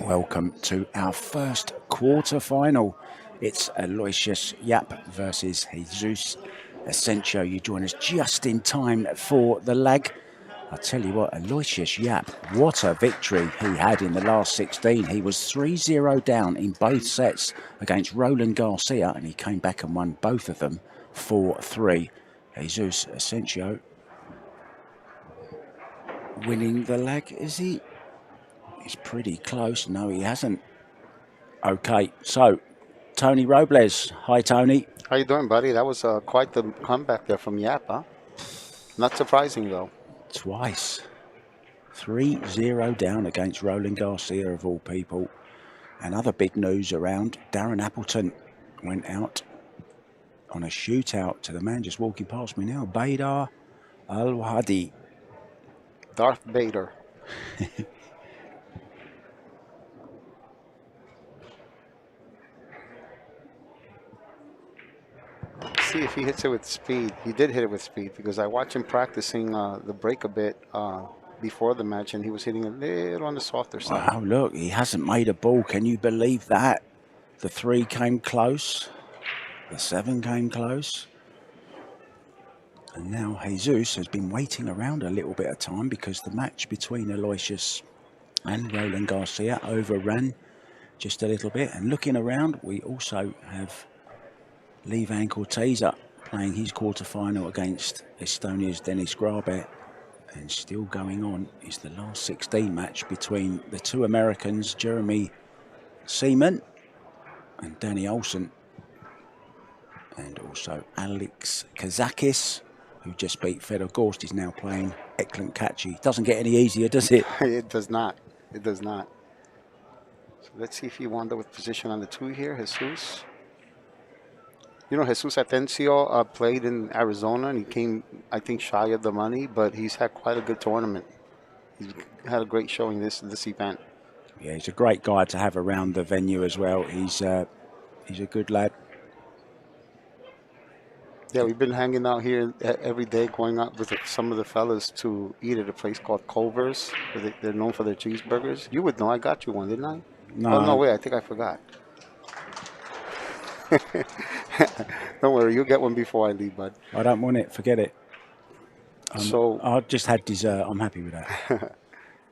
Welcome to our first quarter-final. It's Aloysius YAPP versus Jesus ATENCIO. You join us just in time for the lag. I'll tell you what, Aloysius YAPP, what a victory he had in the last 16. He was 3-0 down in both sets against Roland Garcia, and he came back and won both of them 4-3. Jesus ATENCIO winning the lag, is he? He's pretty close. No, he hasn't. Okay, so Tony Robles. Hi, Tony. How you doing, buddy? That was quite the comeback there from YAPP, huh? Not surprising, though. Twice. 3-0 down against Roland Garcia, of all people. And other big news around, Darren Appleton went out on a shootout to the man just walking past me now, Bader Al-Wahdi. Darth Vader. See if he hits it with speed. He did hit it with speed because I watched him practicing the break a bit before the match, and he was hitting a little on the softer side. Wow, look, he hasn't made a ball. Can you believe that? The 3 came close. The 7 came close. And now Jesus has been waiting around a little bit of time because the match between Aloysius and Roland Garcia overran just a little bit. And looking around, we also have Lee Van Corteza playing his quarterfinal against Estonia's Dennis Grabet. And still going on is the last 16 match between the two Americans, Jeremy Seaman and Danny Olsen. And also Alex Kazakis, who just beat Fedor Gorst, is now playing Eklan Kachi. Doesn't get any easier, does it? It does not. It does not. So let's see if he wound up with position on the 2 here, Jesus. You know, Jesus ATENCIO played in Arizona, and he came, I think, shy of the money, but he's had quite a good tournament. He's had a great showing this event. Yeah, he's a great guy to have around the venue as well. He's a good lad. Yeah, we've been hanging out here every day, going out with some of the fellas to eat at a place called Culver's. They're known for their cheeseburgers. You would know. I got you one, didn't I? No. Oh, no way. I think I forgot. Don't worry. You'll get one before I leave, bud. I don't want it. Forget it. So I just had dessert. I'm happy with that.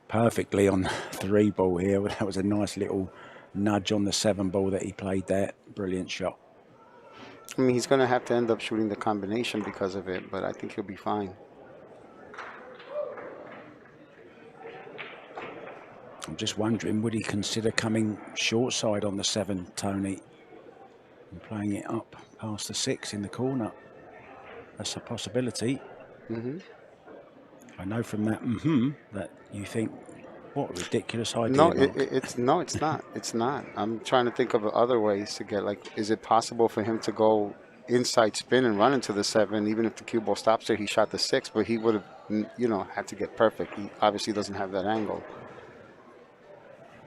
Perfectly on the 3 ball here. That was a nice little nudge on the 7 ball that he played there. Brilliant shot. I mean, he's going to have to end up shooting the combination because of it, but I think he'll be fine. I'm just wondering, would he consider coming short side on the 7, Tony, and playing it up past the 6 in the corner? That's a possibility. I know from that that you think, what a ridiculous idea. No, it's not. It's not. I'm trying to think of other ways to get, like, is it possible for him to go inside spin and run into the 7, even if the cue ball stops there? He shot the 6, but he would have, you know, had to get perfect. He obviously doesn't have that angle.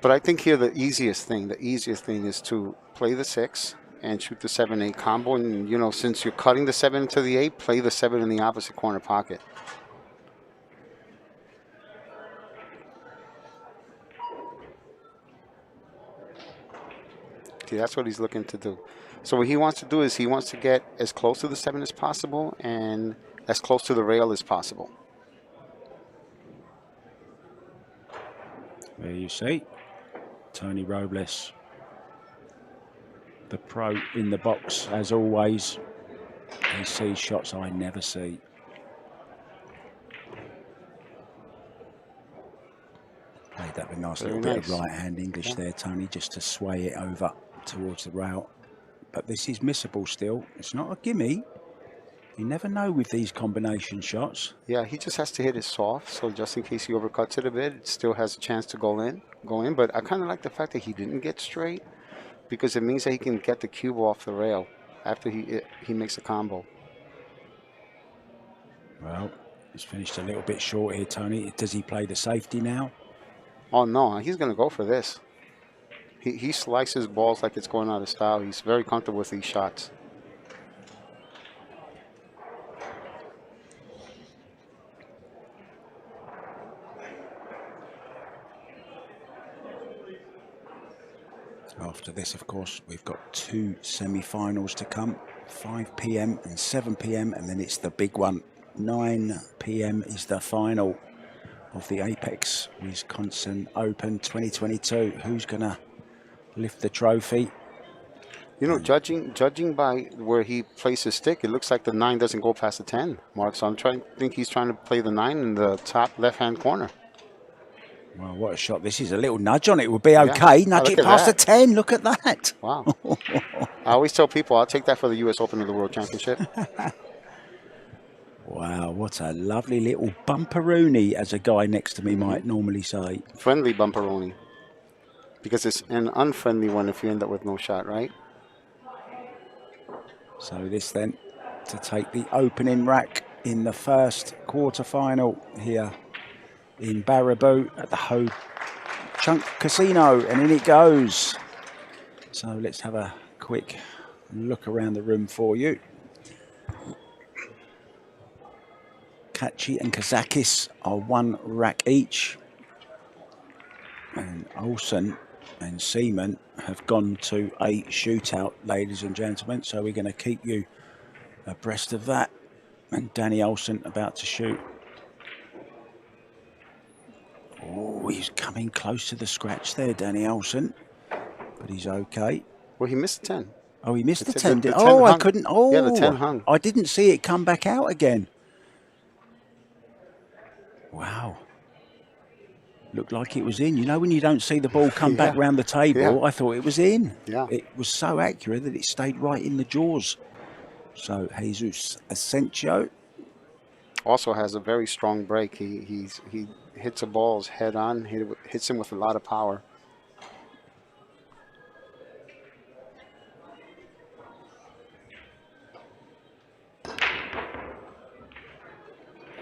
But I think here the easiest thing is to play the 6 and shoot the 7-8 combo. And, you know, since you're cutting the 7 into the 8, play the 7 in the opposite corner pocket. See, that's what he's looking to do. So what he wants to do is he wants to get as close to the 7 as possible and as close to the rail as possible. There you see, Tony Robles, the pro in the box as always. He sees shots I never see. Played that with a nice little bit of right-hand English there, Tony, just to sway it over towards the rail. But this is missable still. It's not a gimme. You never know with these combination shots. Yeah, he just has to hit it soft, so just in case he overcuts it a bit, it still has a chance to go in. But I kind of like the fact that he didn't get straight, because it means that he can get the cube off the rail after he makes a combo. Well, he's finished a little bit short here, Tony. Does he play the safety now? Oh, no, he's going to go for this. He slices balls like it's going out of style. He's very comfortable with these shots. After this, of course, we've got 2 semi-finals to come, 5 p.m. and 7 p.m. and then it's the big one. 9 p.m. is the final of the Apex Wisconsin Open 2022. Who's going to lift the trophy? You know, judging by where he places his stick, it looks like the 9 doesn't go past the 10 mark. So think he's trying to play the 9 in the top left-hand corner. Well, what a shot. This is a little nudge on it. Would be okay. Yeah. Nudge it past the 10. Look at that. Wow. I always tell people I'll take that for the U.S. Open or the World Championship. Wow, what a lovely little bumperoonie, as a guy next to me might normally say. Friendly bumperoni. Because it's an unfriendly one if you end up with no shot, right? So this then to take the opening rack in the first quarter-final here in Baraboo at the Ho Chunk Casino, and in it goes. So let's have a quick look around the room for you. Kachi and Kazakis are 1 rack each, and Olsen and Seaman have gone to a shootout, ladies and gentlemen, so we're going to keep you abreast of that. And Danny Olsen about to shoot. Oh, he's coming close to the scratch there, Danny Olsen, but he's okay. Well, he missed the 10. Oh, he missed the 10. The 10 oh, hung. I couldn't. Oh, yeah, the 10 hung. I didn't see it come back out again. Wow. Looked like it was in. You know when you don't see the ball come back round the table, I thought it was in. Yeah. It was so accurate that it stayed right in the jaws. So Jesus ATENCIO also has a very strong break. He hits the balls head on, hits him with a lot of power.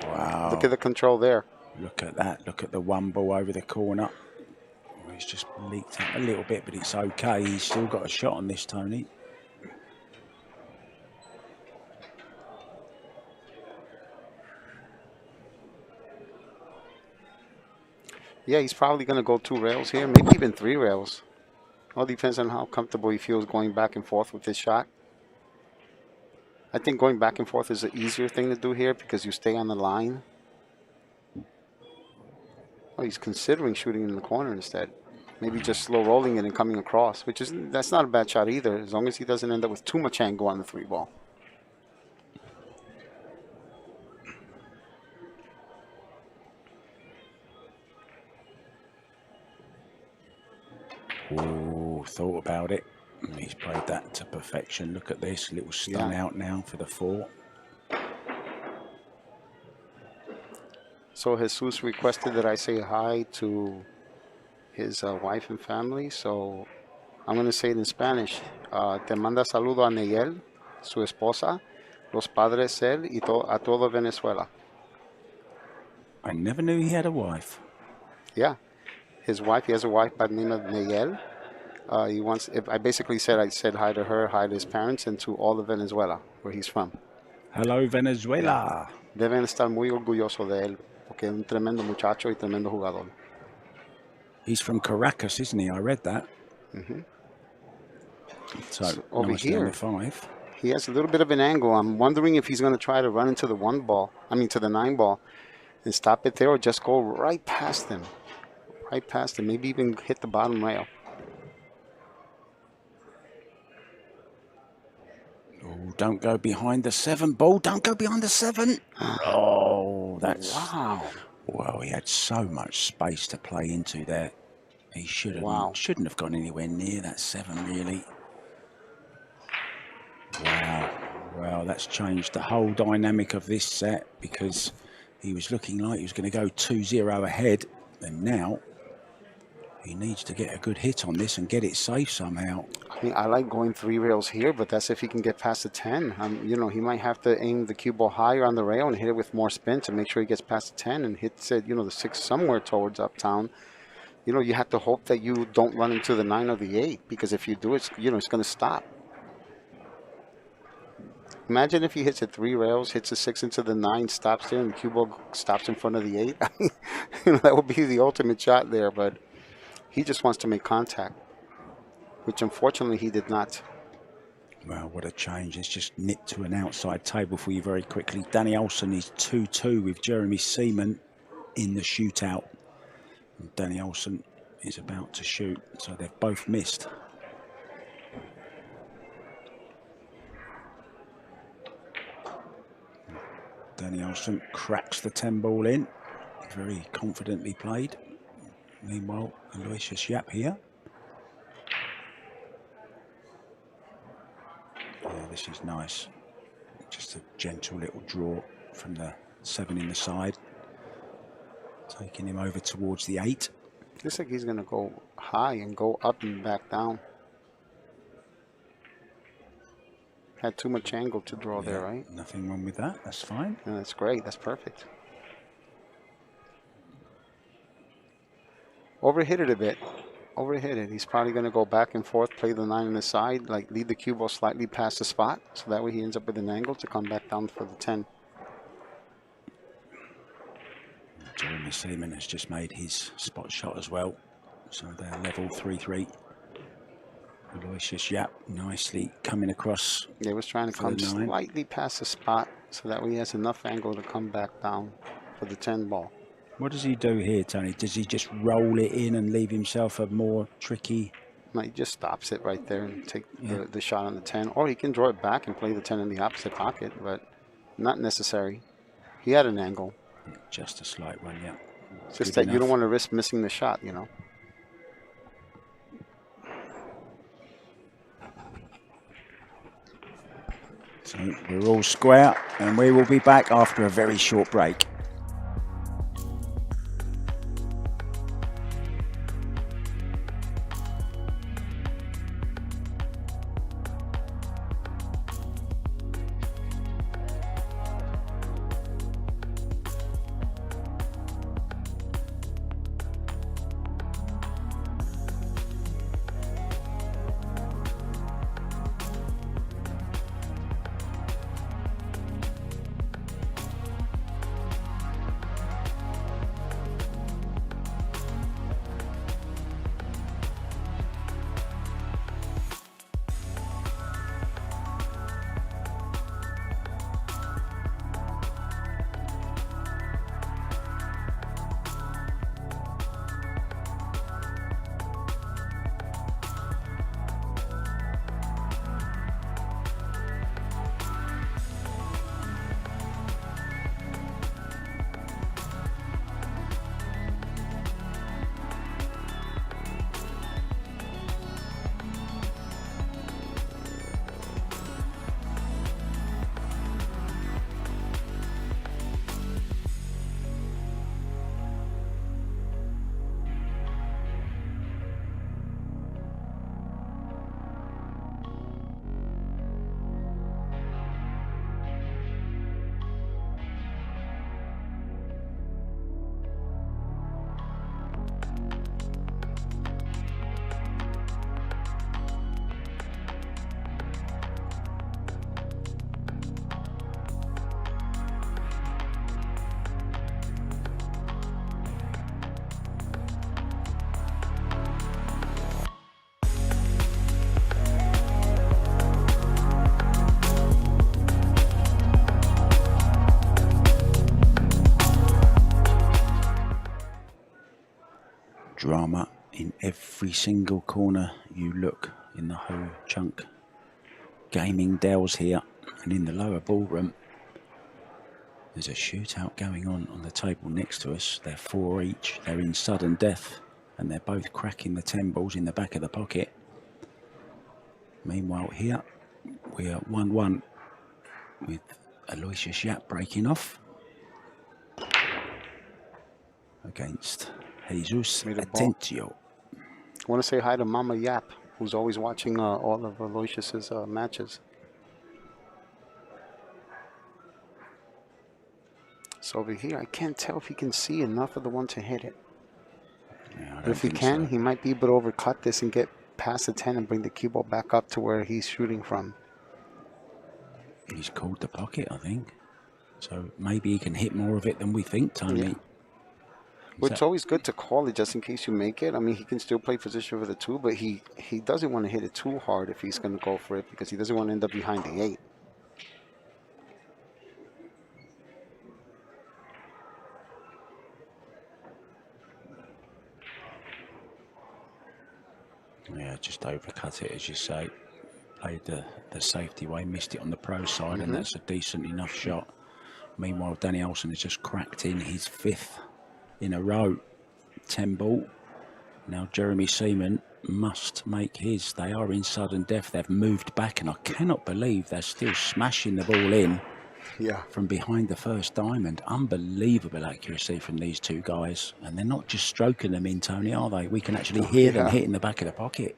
Wow. Look at the control there. Look at that. Look at the 1 ball over the corner. Oh, he's just leaked out a little bit, but it's okay. He's still got a shot on this, Tony. Yeah, he's probably going to go 2 rails here, maybe even 3 rails. All depends on how comfortable he feels going back and forth with his shot. I think going back and forth is an easier thing to do here because you stay on the line. Oh, he's considering shooting in the corner instead. Maybe just slow rolling it and coming across, that's not a bad shot either, as long as he doesn't end up with too much angle on the 3 ball. Oh, thought about it. And he's played that to perfection. Look at this little stun out now for the 4. So Jesus requested that I say hi to his wife and family. So I'm going to say it in Spanish. Te manda saludo a Neyel, su esposa, los padres él y a todo Venezuela. I never knew he had a wife. Yeah. His wife, he has a wife by the name of Neyel. I basically said I said hi to her, hi to his parents, and to all of Venezuela, where he's from. Hello, Venezuela. Deben estar muy orgullosos de él, porque es un tremendo muchacho y tremendo jugador. He's from Caracas, isn't he? I read that. So over here, 5. He has a little bit of an angle. I'm wondering if he's going to try to run into the 1 ball, to the 9 ball, and stop it there, or just go right past him. Right past him, maybe even hit the bottom rail. Oh, don't go behind the 7 ball. Don't go behind the 7. Oh, that's... Wow. Well, he had so much space to play into there. He shouldn't have gone anywhere near that 7, really. Wow. Well, that's changed the whole dynamic of this set because he was looking like he was going to go 2-0 ahead, and now he needs to get a good hit on this and get it safe somehow. I like going 3 rails here, but that's if he can get past the 10. He might have to aim the cue ball higher on the rail and hit it with more spin to make sure he gets past the 10 and hits it, the 6 somewhere towards uptown. You have to hope that you don't run into the 9 or the 8, because if you do, it's going to stop. Imagine if he hits it 3 rails, hits a 6 into the 9, stops there, and the cue ball stops in front of the 8. That would be the ultimate shot there, but he just wants to make contact. which unfortunately he did not. Well, what a change. It's just nipped to an outside table for you very quickly. Danny Olsen is 2-2 with Jeremy Seaman in the shootout. And Danny Olsen is about to shoot, so they've both missed. Danny Olsen cracks the 10 ball in. Very confidently played. Meanwhile, Aloysius Yapp here. Yeah, this is nice. Just a gentle little draw from the 7 in the side. Taking him over towards the 8. Looks like he's going to go high and go up and back down. Had too much angle to draw there, right? Nothing wrong with that. That's fine. And that's great. That's perfect. Overhit it a bit. Overhit it. He's probably going to go back and forth, play the 9 on the side, like lead the cue ball slightly past the spot, so that way he ends up with an angle to come back down for the 10. Jeremy Seaman has just made his spot shot as well, so they're level 3-3. Aloysius Yapp nicely coming across. They was trying to come slightly past the spot, so that way he has enough angle to come back down for the 10 ball. What does he do here, Tony? Does he just roll it in and leave himself a more tricky? No, he just stops it right there and take the shot on the 10. Or he can draw it back and play the 10 in the opposite pocket, but not necessary. He had an angle. Just a slight one, yeah. It's just that you don't want to risk missing the shot, you know. So we're all square, and we will be back after a very short break. Drama in every single corner you look in the Ho Chunk Gaming Dells here, and in the lower ballroom there's a shootout going on the table next to us. They're 4 each, they're in sudden death, and they're both cracking the 10 balls in the back of the pocket. Meanwhile here we are 1-1 with Aloysius Yapp breaking off against Jesus ATENCIO. I want to say hi to Mama Yapp, who's always watching all of Aloysius's matches. So over here, I can't tell if he can see enough of the one to hit it. Yeah, but if he can, he might be able to overcut this and get past the 10 and bring the cue ball back up to where he's shooting from. He's called the pocket, I think. So maybe he can hit more of it than we think, Tony. Yeah. Well, it's always good to call it just in case you make it. I mean, he can still play position for the 2, but he doesn't want to hit it too hard if he's going to go for it because he doesn't want to end up behind the 8. Yeah, just overcut it, as you say. Played the safety way, missed it on the pro side, and that's a decent enough shot. Meanwhile, Danny Olsen has just cracked in his 5th in a row. 10 ball. Now Jeremy Seaman must make his. They are in sudden death. They've moved back, and I cannot believe they're still smashing the ball in from behind the first diamond. Unbelievable accuracy from these 2 guys. And they're not just stroking them in, Tony, are they? We can actually hear them hitting the back of the pocket.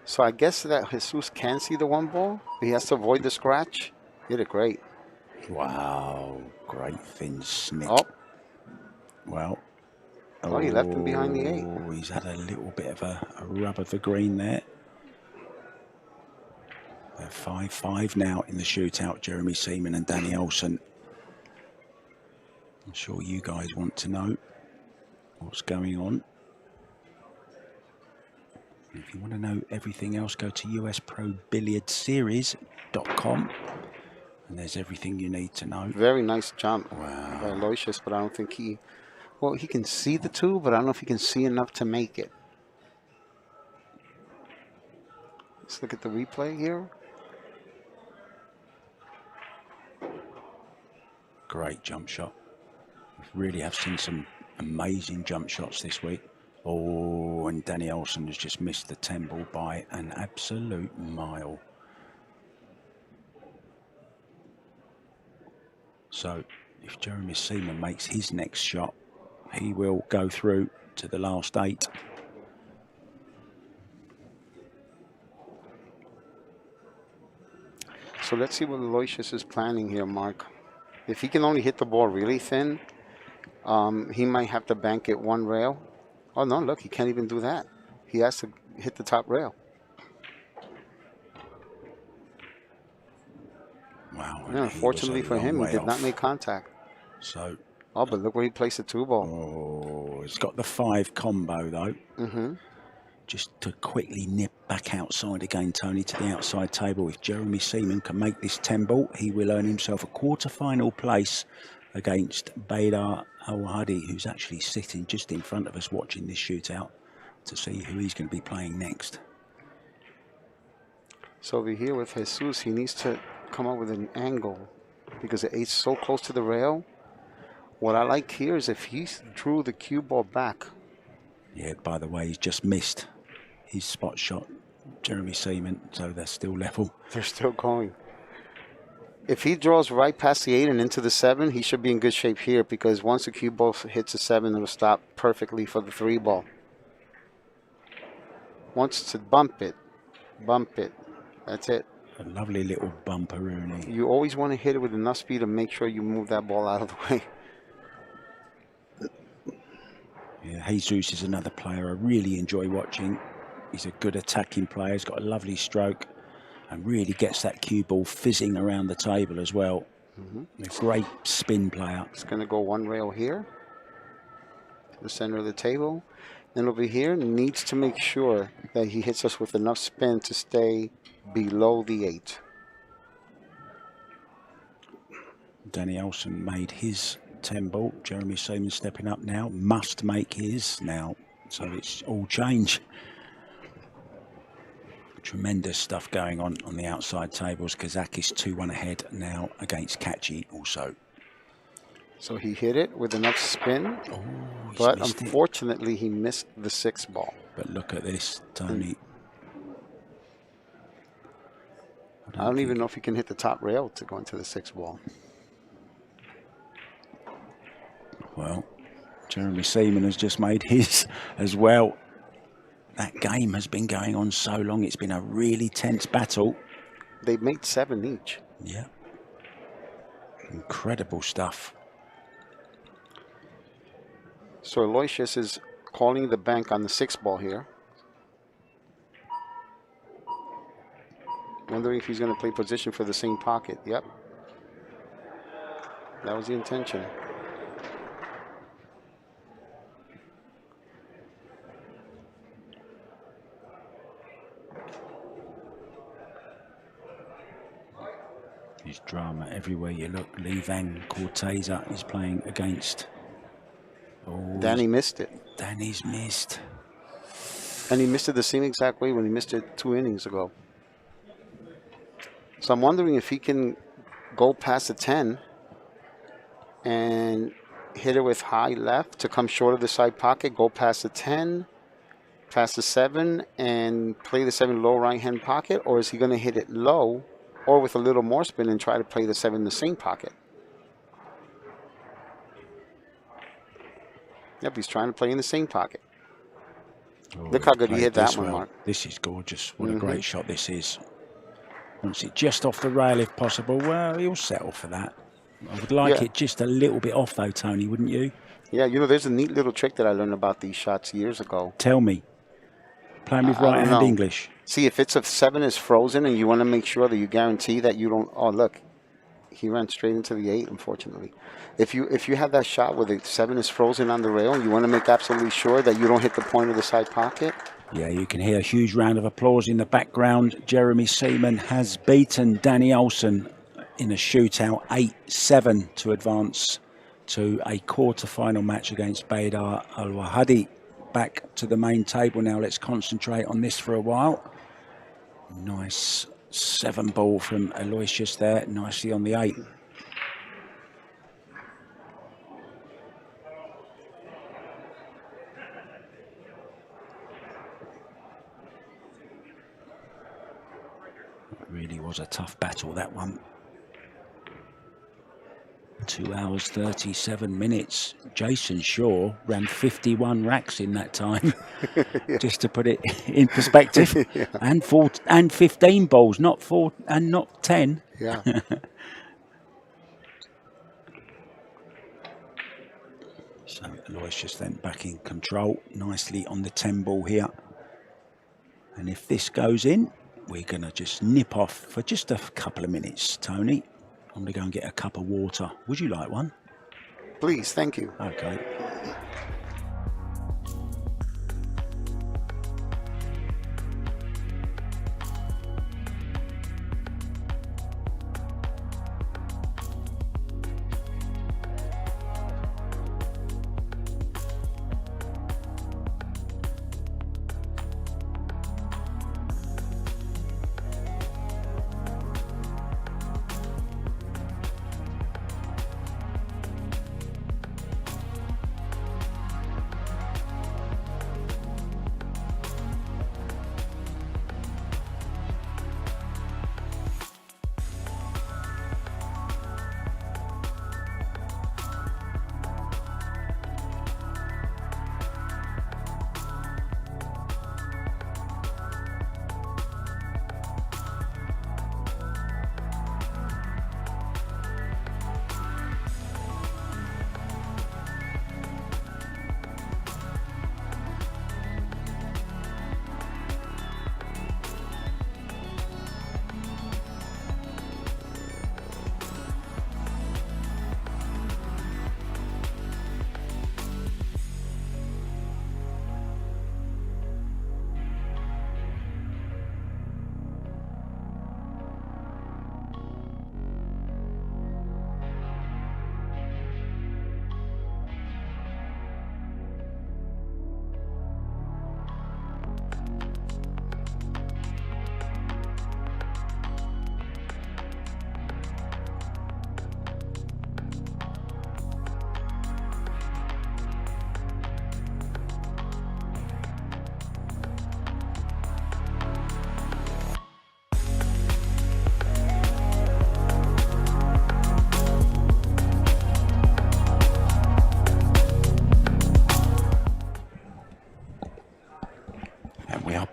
So I guess that Jesus can see the 1 ball. He has to avoid the scratch. Hit it great. Wow, great thin snick. Oh. Well. Oh, he left him behind the 8. Oh, he's had a little bit of a rub of the green there. They're 5-5 now in the shootout, Jeremy Seaman and Danny Olsen. I'm sure you guys want to know what's going on. If you want to know everything else, go to usprobilliardseries.com, and there's everything you need to know. Very nice jump by Aloysius, but I don't think he... Well, he can see the 2, but I don't know if he can see enough to make it. Let's look at the replay here. Great jump shot. We really have seen some amazing jump shots this week. Oh, and Danny Olsen has just missed the 10 ball by an absolute mile. So if Jeremy Seaman makes his next shot, he will go through to the last 8. So let's see what Aloysius is planning here, Mark. If he can only hit the ball really thin, he might have to bank it 1 rail. Oh, no, look, he can't even do that. He has to hit the top rail. Wow. Yeah, unfortunately for him, he did not make contact. So. Oh, but look where he placed the 2 ball. Oh, it's got the 5 combo, though. Just to quickly nip back outside again, Tony, to the outside table. If Jeremy Seaman can make this 10 ball, he will earn himself a quarter-final place against Predator Arcadia, who's actually sitting just in front of us watching this shootout to see who he's going to be playing next. So over here with Jesus, he needs to come up with an angle because the 8's so close to the rail. What I like here is if he drew the cue ball back. Yeah, by the way, he's just missed his spot shot, Jeremy Seaman, so they're still level. They're still going. If he draws right past the 8 and into the 7, he should be in good shape here because once the cue ball hits the 7, it'll stop perfectly for the 3 ball. Wants to bump it. That's it. A lovely little bumperoonie. You always want to hit it with enough speed to make sure you move that ball out of the way. Yeah, Jesus is another player I really enjoy watching. He's a good attacking player. He's got a lovely stroke and really gets that cue ball fizzing around the table as well. A great spin player. It's going to go 1 rail here to the center of the table. Then over here, needs to make sure that he hits us with enough spin to stay below the 8. Danny Olsen made his 10 ball. Jeremy Seaman stepping up now. Must make his now. So it's all change. Tremendous stuff going on the outside tables. Kazakis 2-1 ahead now against Kachi also. So he hit it with enough spin, but unfortunately he missed the 6 ball. But look at this, Tony. I don't even know if he can hit the top rail to go into the 6 ball. Well, Jeremy Seaman has just made his as well. That game has been going on so long. It's been a really tense battle. They've made 7 each. Yeah. Incredible stuff. So Aloysius is calling the bank on the 6 ball here. Wondering if he's going to play position for the same pocket. Yep. That was the intention. There's drama everywhere you look. Lee Van Corteza is playing against. Oh, Danny missed it. Danny's missed. And he missed it the same exact way when he missed it 2 innings ago. So I'm wondering if he can go past the 10 and hit it with high left to come short of the side pocket, go past the 10, past the 7, and play the 7 low right-hand pocket, or is he going to hit it low or with a little more spin and try to play the 7 in the same pocket? Yep, he's trying to play in the same pocket. Oh, Look how good he hit that one, well. Mark. This is gorgeous. What a great shot this is. Wants it just off the rail if possible. Well, he'll settle for that. I would like it just a little bit off though, Tony, wouldn't you? Yeah, you know, there's a neat little trick that I learned about these shots years ago. Tell me. Playing with right-hand English. See, if it's a 7 is frozen and you want to make sure that you guarantee that you don't... Oh, look. He ran straight into the 8, unfortunately. If you have that shot where the 7 is frozen on the rail, you want to make absolutely sure that you don't hit the point of the side pocket. Yeah, you can hear a huge round of applause in the background. Jeremy Seaman has beaten Danny Olsen in a shootout 8-7 to advance to a quarter-final match against Baydar Al-Wahadi. Back to the main table now. Let's concentrate on this for a while. Nice 7 ball from Aloysius there, nicely on the 8. It really was a tough battle, that one. 2 hours, 37 minutes. Jason Shaw ran 51 racks in that time, just to put it in perspective. And 15 balls, not 4 and not 10. Yeah. So Aloysius then back in control, nicely on the 10 ball here. And if this goes in, we're going to just nip off for just a couple of minutes, Tony. I'm going to go and get a cup of water. Would you like one? Please, thank you. Okay.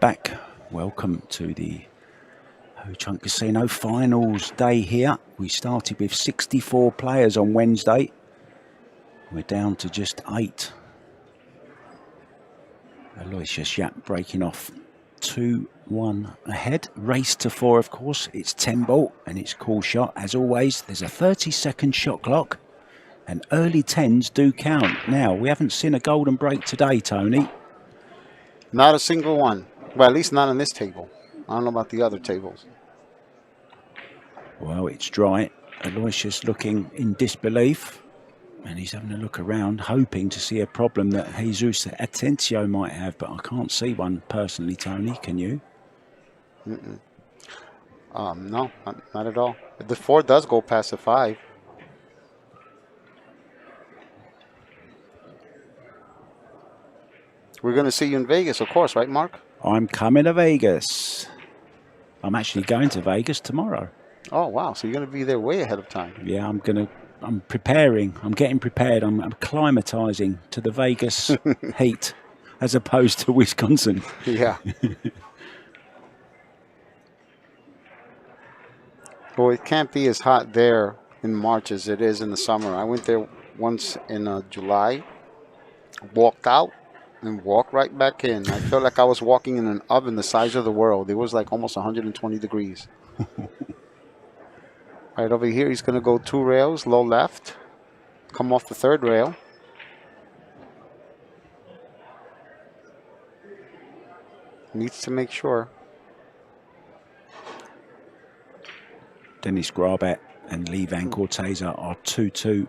Back. Welcome to the Ho Chunk Casino finals day here. We started with 64 players on Wednesday. We're down to just 8. Aloysius Yapp breaking off 2-1 ahead. Race to 4, of course. It's 10 ball and it's cool shot. As always, there's a 30-second shot clock and early 10s do count. Now, we haven't seen a golden break today, Tony. Not a single one. Well, at least not on this table. I don't know about the other tables. Well, it's dry. Aloysius looking in disbelief. And he's having a look around, hoping to see a problem that Jesus ATENCIO might have. But I can't see one personally, Tony. Can you? No, not at all. The 4 does go past the 5. We're going to see you in Vegas, of course, right, Mark? I'm coming to Vegas. I'm actually going to Vegas tomorrow. Oh, wow. So you're going to be there way ahead of time. Yeah, I'm preparing. I'm getting prepared. I'm acclimatizing to the Vegas heat as opposed to Wisconsin. Yeah. Well, it can't be as hot there in March as it is in the summer. I went there once in July, walked out, and walked right back in. I felt like I was walking in an oven the size of the world. It was like almost 120 degrees. Right over here, he's going to go 2 rails, low left, come off the 3rd rail. Needs to make sure. Dennis Grabet and Lee Van Corteza are 2-2,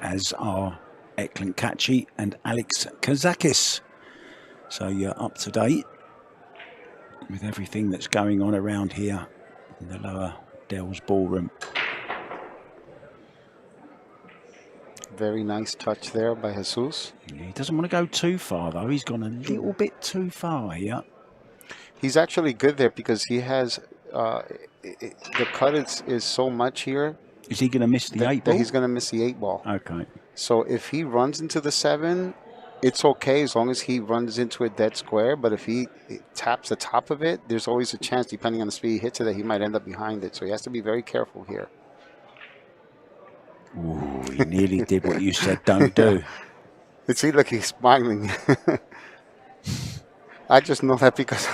as are Eklund Kachi and Alex Kazakis. So you're up to date with everything that's going on around here in the lower Dells Ballroom. Very nice touch there by Jesus. He doesn't want to go too far, though. He's gone a little bit too far here. He's actually good there because he has the cut is so much here. Is he going to miss the 8 ball? He's going to miss the 8 ball. Okay. So if he runs into the 7, it's okay as long as he runs into a dead square. But if he taps the top of it, there's always a chance, depending on the speed he hits it, that he might end up behind it. So he has to be very careful here. Ooh, he nearly did what you said don't do. It seems like he's smiling. I just know that because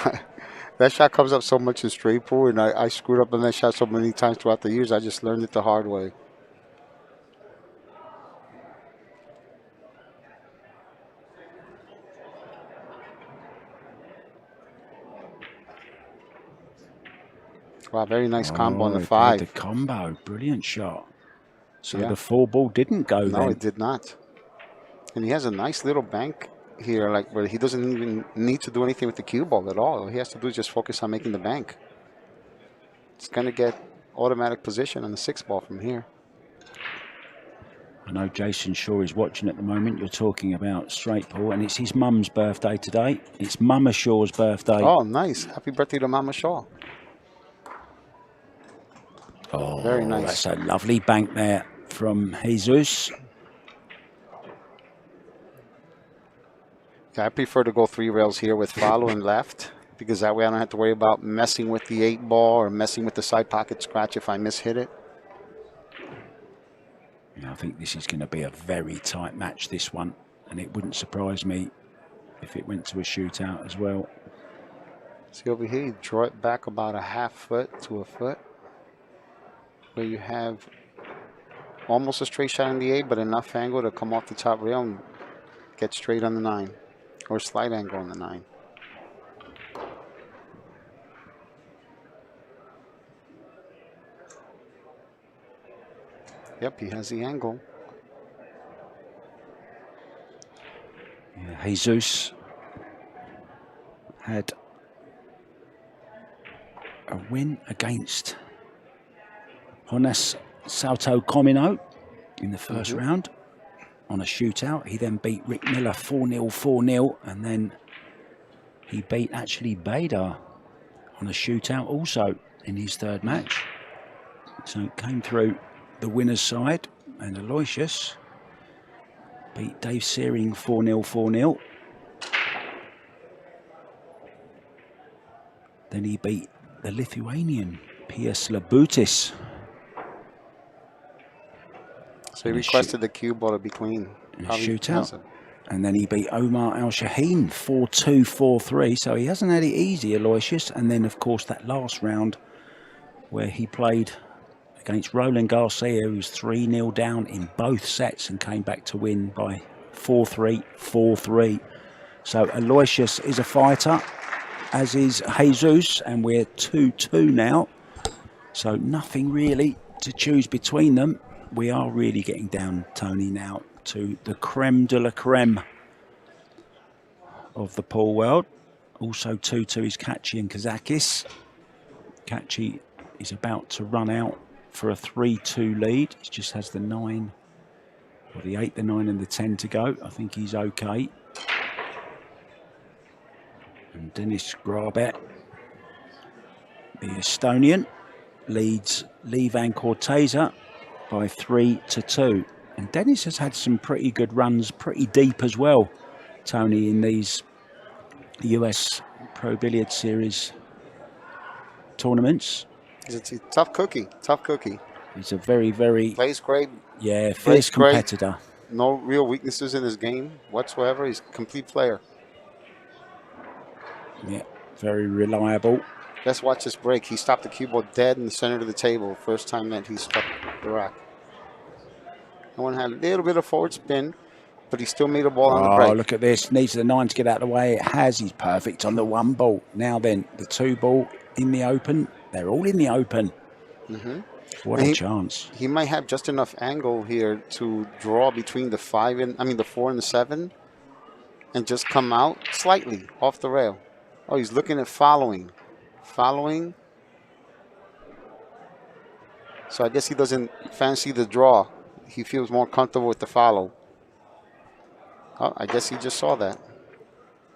that shot comes up so much in straight pool, and I screwed up on that shot so many times throughout the years. I just learned it the hard way. Wow, very nice combo on the 5. The combo, brilliant shot. So yeah. The 4 ball didn't go then. No, it did not. And he has a nice little bank here, like where he doesn't even need to do anything with the cue ball at all. All he has to do is just focus on making the bank. It's going to get automatic position on the 6 ball from here. I know Jason Shaw is watching at the moment. You're talking about straight ball, and it's his mum's birthday today. It's Mama Shaw's birthday. Oh, nice. Happy birthday to Mama Shaw. Oh, very nice. That's a lovely bank there from Jesus. I prefer to go 3 rails here with follow and left, because that way I don't have to worry about messing with the 8 ball or messing with the side pocket scratch if I mishit it. Yeah, I think this is going to be a very tight match, this one, and it wouldn't surprise me if it went to a shootout as well. See over here, you draw it back about a half foot to a foot, where you have almost a straight shot in the 8, but enough angle to come off the top rail and get straight on the 9, or slight angle on the 9. Yep, he has the angle. Yeah, Jesus had a win against Jonas Salto Comino in the first round on a shootout. He then beat Rick Miller 4-0, 4-0, and then he beat actually Bader on a shootout also in his 3rd match. So it came through the winner's side, and Aloysius beat Dave Searing 4-0, 4-0. Then he beat the Lithuanian Piers Labutis. So he requested the cue ball to be clean. In a shootout. And then he beat Omar Al-Shaheen 4-2, 4-3. So he hasn't had it easy, Aloysius. And then, of course, that last round where he played against Roland Garcia, who was 3-0 down in both sets and came back to win by 4-3, 4-3. So Aloysius is a fighter, as is Jesus, and we're 2-2 now. So nothing really to choose between them. We are really getting down, Tony, now to the creme de la creme of the pool world. Also 2-2 is Kachi and Kazakis. Kachi is about to run out for a 3-2 lead. He just has the 9, or the 8, the 9 and the 10 to go. I think he's okay. And Denis Grabet, the Estonian, leads Levan Corteza by 3-2. And Dennis has had some pretty good runs, pretty deep as well, Tony, in these US Pro Billiard Series tournaments. It's a tough cookie, tough cookie. He's a very, very... Plays great. Yeah, fierce competitor. Great. No real weaknesses in his game whatsoever. He's a complete player. Yeah, very reliable. Let's watch this break. He stopped the cue ball dead in the center of the table. First time that he struck the rack. That one had a little bit of forward spin, but he still made a ball on the break. Oh, look at this. Needs the 9 to get out of the way. It has. He's perfect on the 1 ball. Now then, the 2 ball in the open. They're all in the open. What a chance. He might have just enough angle here to draw between the 4 and the 7 and just come out slightly off the rail. Oh, he's looking at following. Following. So I guess he doesn't fancy the draw. He feels more comfortable with the follow. Oh, I guess he just saw that.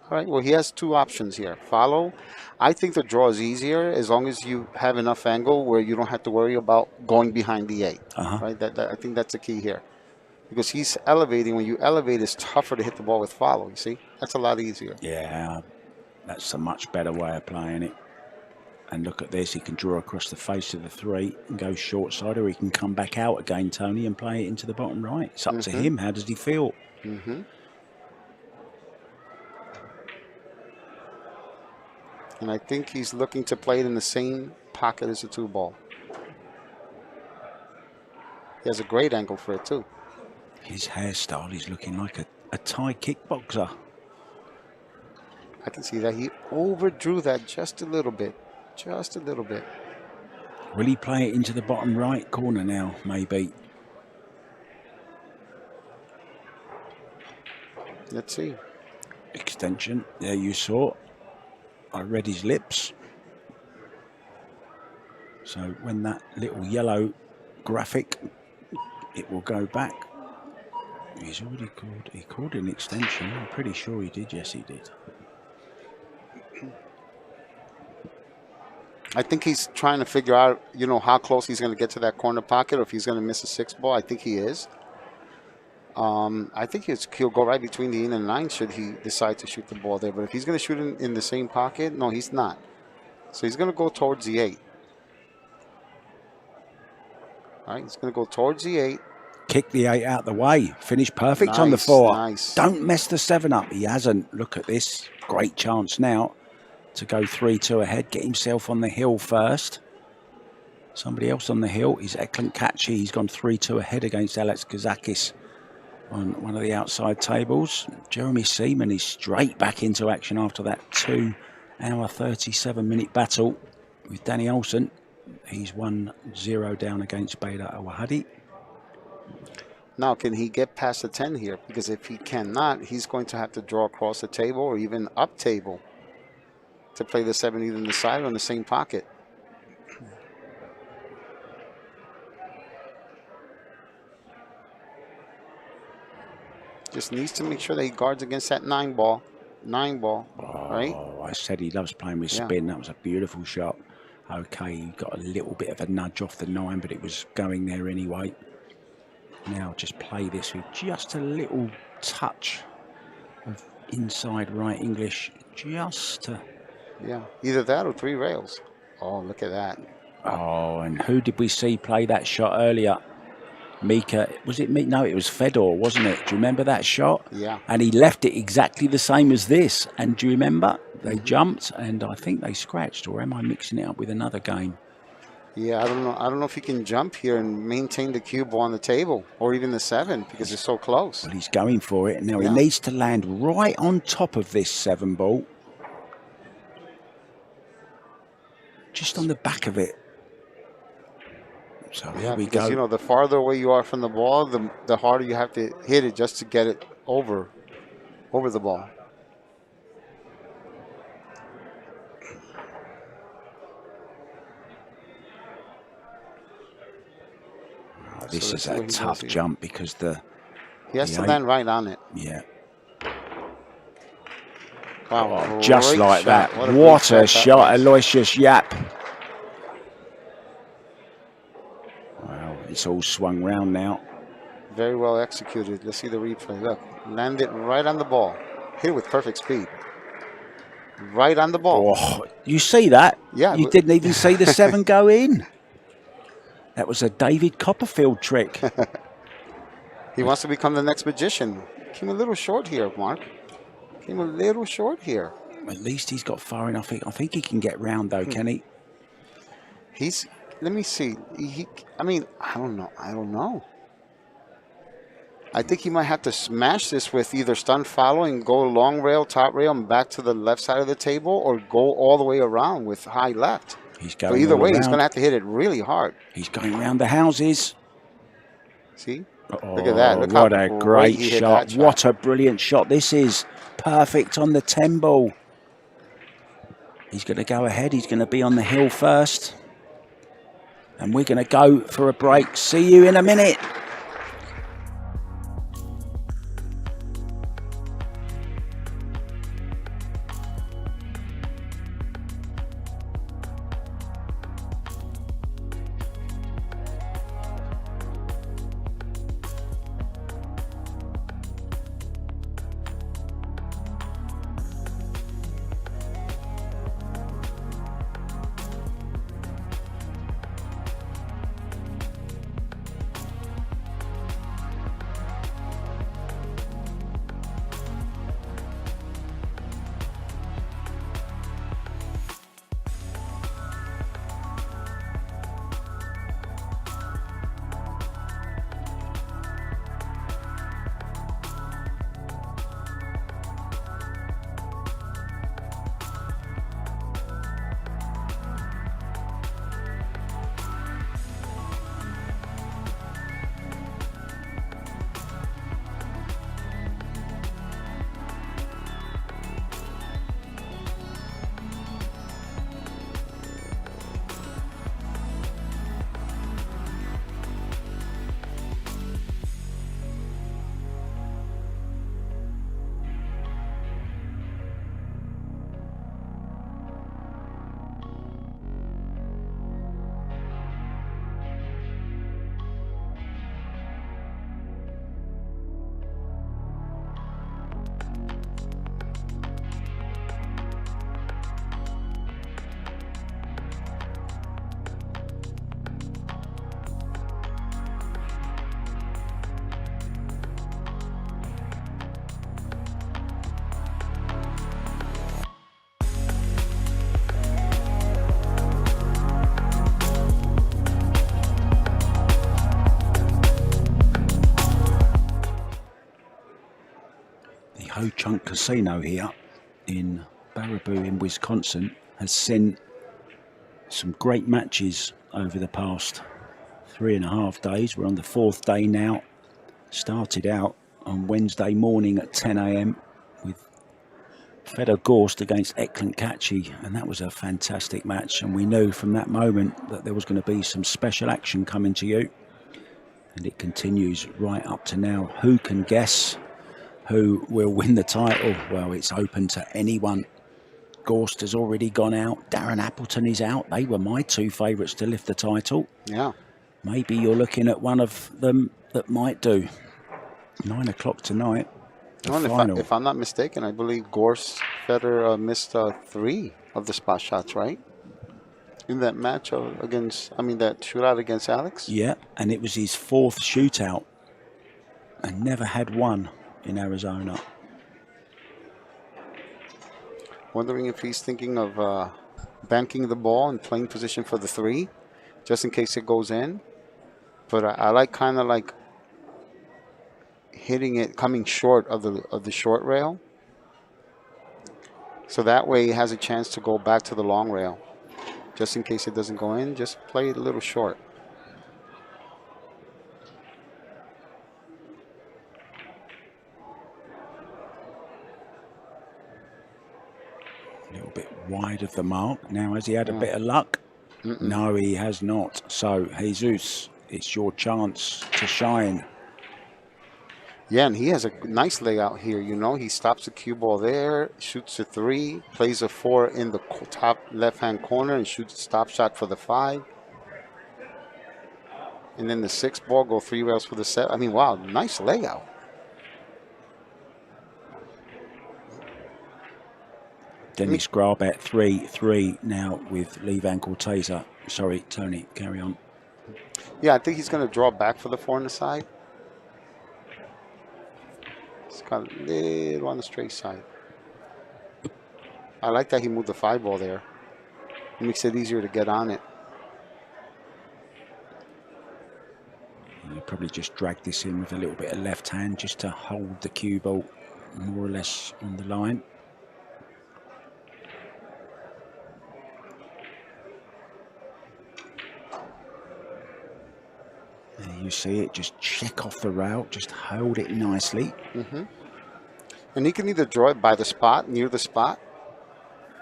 All right, well, he has 2 options here. Follow. I think the draw is easier as long as you have enough angle where you don't have to worry about going behind the 8. Right? I think that's the key here. Because he's elevating. When you elevate, it's tougher to hit the ball with follow, you see? That's a lot easier. Yeah, that's a much better way of playing it. And look at this. He can draw across the face of the 3 and go short side, or he can come back out again, Tony, and play it into the bottom right. It's up to him. How does he feel? And I think he's looking to play it in the same pocket as the 2 ball. He has a great angle for it, too. His hairstyle is looking like a Thai kickboxer. I can see that. He overdrew that just a little bit. Just a little bit. Will he play it into the bottom right corner now, maybe? Let's see. Extension. There you saw. I read his lips. So when that little yellow graphic, it will go back. He's already called. He called an extension. I'm pretty sure he did. Yes, he did. I think he's trying to figure out, how close he's going to get to that corner pocket, or if he's going to miss a 6 ball. I think he is. I think he'll go right between the 8 and 9 should he decide to shoot the ball there. But if he's going to shoot in the same pocket, no, he's not. So he's going to go towards the 8. All right, he's going to go towards the 8. Kick the 8 out the way. Finish perfect on the 4. Nice. Don't mess the 7 up. He hasn't. Look at this. Great chance now to go 3-2 ahead. Get himself on the hill first. Somebody else on the hill is Eklan Kachi. He's gone 3-2 ahead against Alex Kazakis on one of the outside tables. Jeremy Seaman is straight back into action after that 2-hour 37-minute battle with Danny Olsen. He's 1-0 down against Beda Awahadi. Now, can he get past the 10 here? Because if he cannot, he's going to have to draw across the table or even up table to play the 7 either on the side or in the same pocket. Just needs to make sure that he guards against that 9 ball. 9 ball, right? Oh, I said he loves playing with spin. That was a beautiful shot. Okay, he got a little bit of a nudge off the 9, but it was going there anyway. Now just play this with just a little touch of inside right English, just to... Yeah, either that or 3 rails. Oh, look at that. Oh, and who did we see play that shot earlier? Mika, was it me? No, it was Fedor, wasn't it? Do you remember that shot? Yeah. And he left it exactly the same as this. And do you remember? They jumped, and I think they scratched, or am I mixing it up with another game? Yeah, I don't know. I don't know if he can jump here and maintain the cue ball on the table, or even the 7, because it's so close. Well, he's going for it. Now he needs to land right on top of this 7 ball. Just on the back of it. So Yeah, here we because, go. you know, the farther away you are from the ball, the harder you have to hit it just to get it over the ball. This So let's is see a what he does tough here. jump because He has to land right on it. Yeah. Wow, Just great like shot. that. What a What great a shot that shot, was. Aloysius Yapp. Wow, it's all swung round now. Very well executed. Let's see the replay. Look, landed right on the ball. Hit it with perfect speed. Right on the ball. Oh, you see that? Yeah. You didn't even see the 7 go in. That was a David Copperfield trick. He wants to become the next magician. Came a little short here, Mark. Came a little short here. At least he's got far enough. I think he can get round though, can he? Let me see. I mean, I don't know. I think he might have to smash this with either stun follow and go long rail, top rail, and back to the left side of the table, or go all the way around with high left. He's going But either all way, around. he's going to have to hit it really hard. He's going round the houses. See? Oh, Look at that. Look what how a great he hit shot. that shot. What a brilliant shot. This is perfect on the 10 ball. He's going to go ahead. He's going to be on the hill first. And we're going to go for a break. See you in a minute. Ho Chunk Casino here in Baraboo in Wisconsin has seen some great matches over the past 3.5 days. We're on the 4th day now. Started out on Wednesday morning at 10 a.m. with Fedor Gorst against Eklund Kachi, and that was a fantastic match, and we knew from that moment that there was going to be some special action coming to you, and it continues right up to now. Who can guess who will win the title? Well, it's open to anyone. Gorst has already gone out. Darren Appleton is out. They were my 2 favourites to lift the title. Yeah. Maybe you're looking at one of them that might do. 9 o'clock tonight. Well, if I'm not mistaken, I believe Gorst Federer missed 3 of the spot shots, right? In that match that shootout against Alex? Yeah, and it was his 4th shootout and never had one in Arizona. Wondering if he's thinking of banking the ball and playing position for the 3, just in case it goes in. But I like kind of like hitting it, coming short of the short rail, so that way he has a chance to go back to the long rail. Just in case it doesn't go in, just play it a little short. little bit wide of the mark. Now, has he had a Yeah. bit of luck? Mm-mm. No, he has not. So, Jesus, it's your chance to shine. Yeah, and he has a nice layout here. You know, he stops the cue ball there, shoots a 3, plays a 4 in the top left-hand corner, and shoots a stop shot for the 5. And then the 6 ball, go 3 rails for the 7. I mean, wow, nice layout. Dennis Grab at 3-3 now with Lee Van Corteza. Sorry, Tony, carry on. Yeah, I think he's going to draw back for the 4 on the side. It's got a little on the straight side. I like that he moved the 5 ball there. It makes it easier to get on it. He'll probably just drag this in with a little bit of left hand just to hold the cue ball more or less on the line. There you see it, just check off the rail, just hold it nicely. And he can either draw it by the spot, near the spot,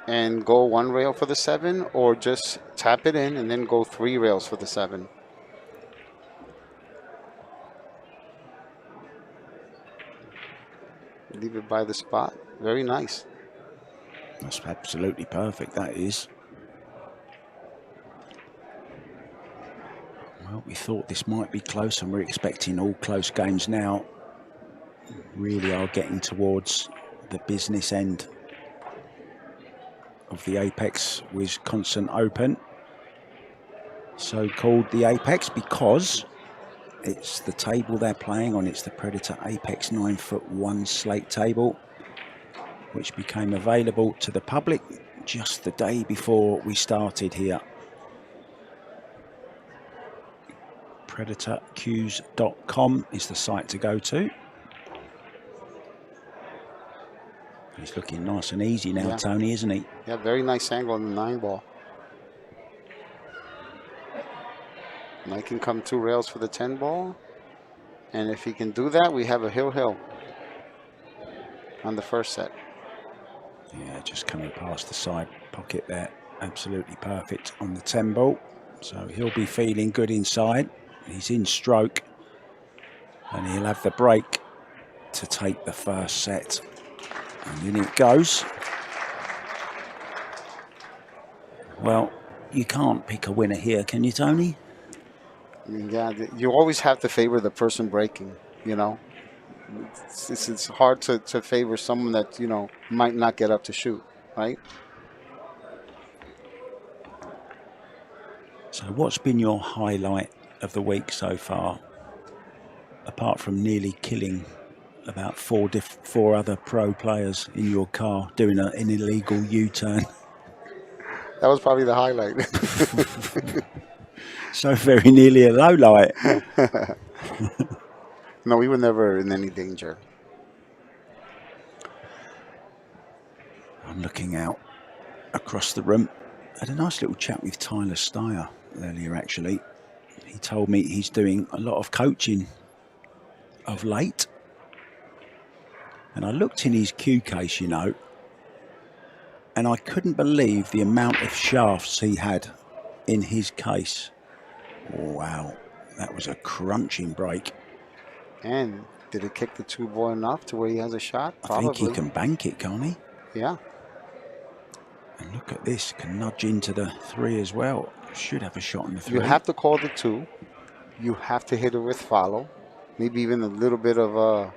and go 1 rail for the 7, or just tap it in and then go 3 rails for the 7. Leave it by the spot. Very nice. That's absolutely perfect, that is. Well, we thought this might be close, and we're expecting all close games now. Really are getting towards the business end of the Apex Wisconsin Open. So called the Apex because it's the table they're playing on. It's the Predator Apex 9'1" slate table, which became available to the public just the day before we started here. PredatorCues.com is the site to go to. He's looking nice and easy now, Yeah. Tony, isn't he? Yeah, very nice angle on the 9 ball. And I can come 2 rails for the 10 ball. And if he can do that, we have a hill on the first set. Yeah, just coming past the side pocket there. Absolutely perfect on the 10 ball. So he'll be feeling good inside. He's in stroke. And he'll have the break to take the first set. And in it goes. Well, you can't pick a winner here, can you, Tony? I mean, yeah, you always have to favor the person breaking, you know. It's hard to favor someone that, you know, might not get up to shoot, right? So what's been your highlight of the week so far? Apart from nearly killing about four other pro players in your car doing an illegal U-turn. That was probably the highlight. So very nearly a low light. No, we were never in any danger. I'm looking out across the room. I had a nice little chat with Tyler Steyer earlier, actually. He told me he's doing a lot of coaching of late. And I looked in his cue case, you know, and I couldn't believe the amount of shafts he had in his case. Wow, that was a crunching break. And did it kick the 2 ball enough to where he has a shot? Probably. I think he can bank it, can't he? Yeah. And look at this, can nudge into the 3 as well. Should have a shot on the 3. You have to call the 2. You have to hit it with follow. Maybe even a little bit of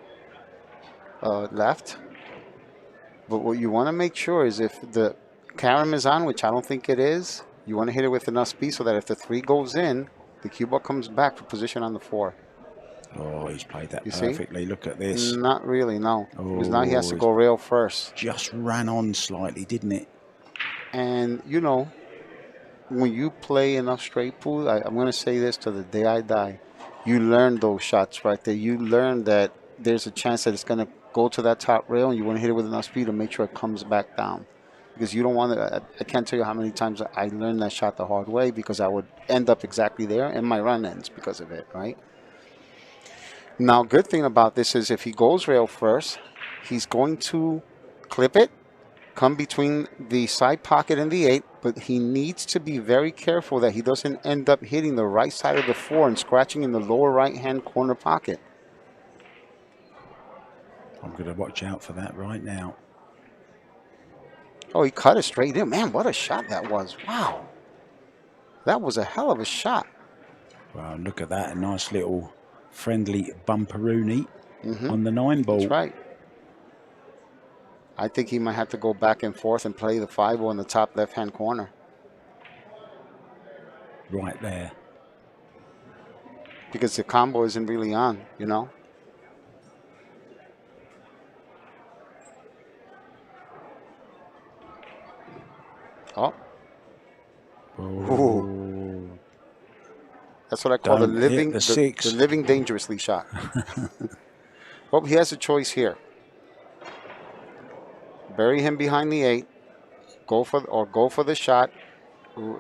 left. But what you want to make sure is if the carom is on, which I don't think it is, you want to hit it with enough speed so that if the 3 goes in, the cue ball comes back for position on the 4. Oh, he's played that You perfectly. See? Look at this. Not really, no. Oh, because now he has to go rail first. Just ran on slightly, didn't it? And, you know, when you play enough straight pool, I'm going to say this to the day I die, you learn those shots right there. You learn that there's a chance that it's going to go to that top rail, and you want to hit it with enough speed to make sure it comes back down. Because you don't want to, I can't tell you how many times I learned that shot the hard way because I would end up exactly there, and my run ends because of it, right? Now, good thing about this is if he goes rail first, he's going to clip it, come between the side pocket and the 8, but he needs to be very careful that he doesn't end up hitting the right side of the 4 and scratching in the lower right-hand corner pocket. I'm going to watch out for that right now. Oh, he cut it straight in. Man, what a shot that was. Wow. That was a hell of a shot. Wow, look at that. A nice little friendly bumperoonie on the 9 ball. That's right. I think he might have to go back and forth and play the 5 ball in the top left-hand corner. Right there. Because the combo isn't really on, you know? Oh. Ooh. That's what I call the living dangerously shot. Well, he has a choice here. Bury him behind the 8. Go for the shot.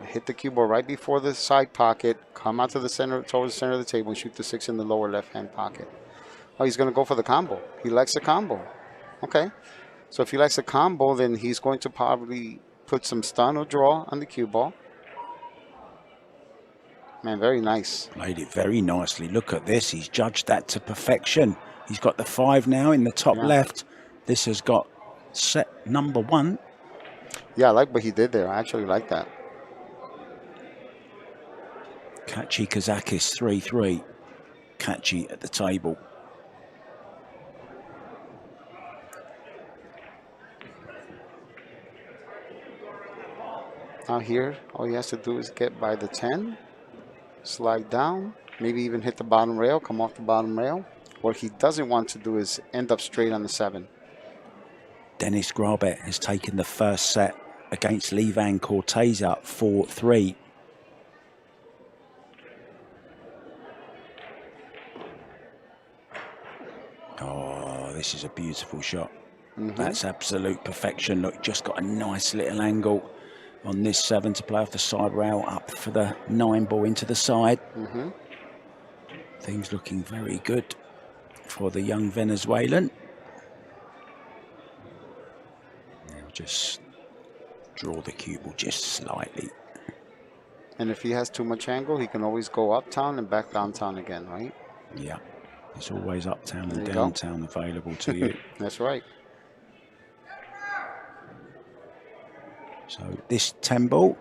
Hit the cue ball right before the side pocket. Come out to the center, towards the center of the table, and shoot the 6 in the lower left-hand pocket. Oh, he's going to go for the combo. He likes the combo. Okay. So if he likes the combo, then he's going to probably put some stun or draw on the cue ball. Man, very nice. Played it very nicely. Look at this. He's judged that to perfection. He's got the 5 now in the top left. This has got set number 1. Yeah, I like what he did there. I actually like that. Kachi Kazakis 3-3. Kachi at the table. Now here, all he has to do is get by the 10, slide down, maybe even hit the bottom rail, come off the bottom rail. What he doesn't want to do is end up straight on the 7. Dennis Grabet has taken the first set against Levan Corteza 4-3. Oh, this is a beautiful shot. That's absolute perfection. Look, just got a nice little angle on this 7 to play off the side rail up for the 9 ball into the side. Things looking very good for the young Venezuelan. Now just draw the cue ball just slightly. And if he has too much angle, he can always go uptown and back downtown again, right? Yeah. There's always uptown and downtown available to you. That's right. So this 10 ball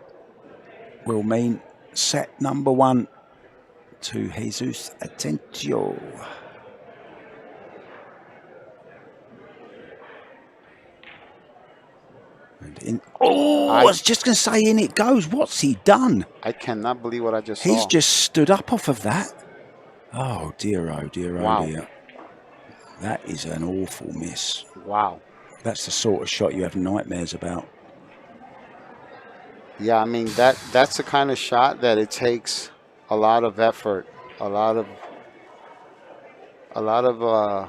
will mean set number 1 to Jesus ATENCIO. And I was just going to say, in it goes. What's he done? I cannot believe what I just saw. He's just stood up off of that. Oh, dear, oh, dear, oh, dear. That is an awful miss. Wow. That's the sort of shot you have nightmares about. Yeah, I mean, that's the kind of shot that it takes a lot of effort, a lot of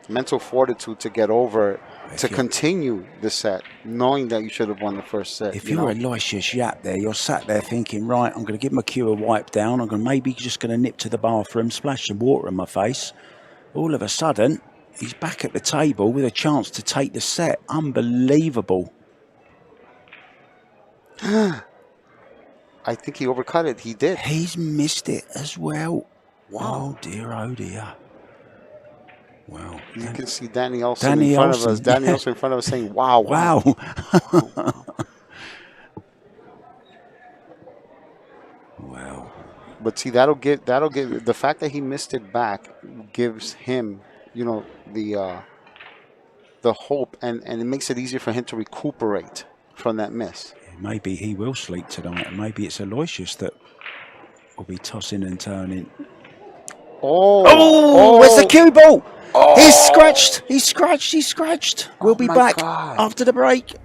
mental fortitude to get over, to continue the set, knowing that you should have won the first set. If you're Aloysius Yapp there, you're sat there thinking, right, I'm going to give my cue a wipe down. I'm going to maybe just going to nip to the bathroom, splash some water in my face. All of a sudden, he's back at the table with a chance to take the set. Unbelievable. I think he overcut it. He did. He's missed it as well. Wow. Oh, dear, oh, dear. Wow. You can see Danny Olsen in front of us. Danny Olsen in front of us saying, wow. Wow. Wow. But see, that'll give the fact that he missed it back gives him, the hope, and it makes it easier for him to recuperate from that miss. Maybe he will sleep tonight, and maybe it's Aloysius that will be tossing and turning. Oh, where's the cue ball? Oh. He's scratched. We'll be back after the break.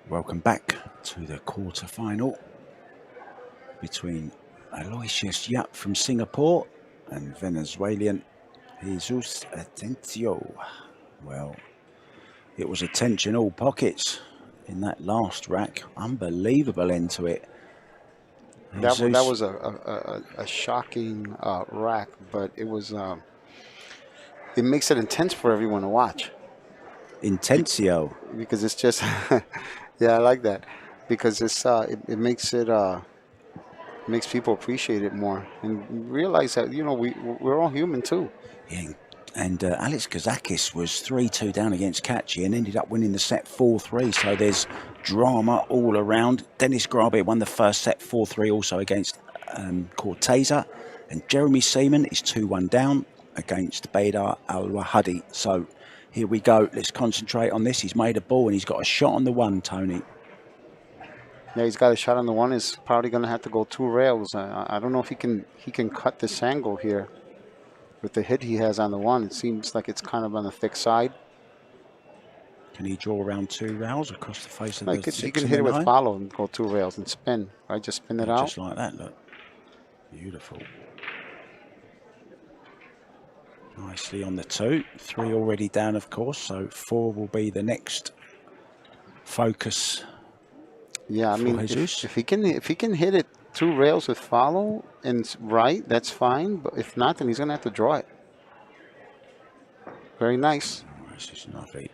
Welcome back to the quarter-final between Aloysius Yap from Singapore and Venezuelan Jesus ATENCIO. Well, it was attention all pockets in that last rack. Unbelievable end to it. That was a shocking rack, but it was it makes it intense for everyone to watch. ATENCIO. Because it's just yeah, I like that, because it's it makes it makes people appreciate it more and realize that, you know, we're all human too. Yeah, and Alex Kazakis was 3-2 down against Kachi and ended up winning the set 4-3. So there's drama all around. Dennis Grabe won the first set 4-3 also against Corteza. And Jeremy Seaman is 2-1 down against Bader Al-Wahadi. So here we go. Let's concentrate on this. He's made a ball and he's got a shot on the one, Tony. Yeah, he's got a shot on the one. Is probably going to have to go 2 rails. I don't know if he can cut this angle here with the hit he has on the one. It seems like it's kind of on the thick side. Can he draw around 2 rails across the face of the 6 he can and hit the it with 9? follow and go 2 rails and spin. Right, just spin it out. Just like that, look. Beautiful. Nicely on the 2. 3 already down, of course, so 4 will be the next focus. Yeah, I mean, if he can hit it 2 rails with follow and right, that's fine. But if not, then he's gonna have to draw it. Very nice. Oh, this is lovely.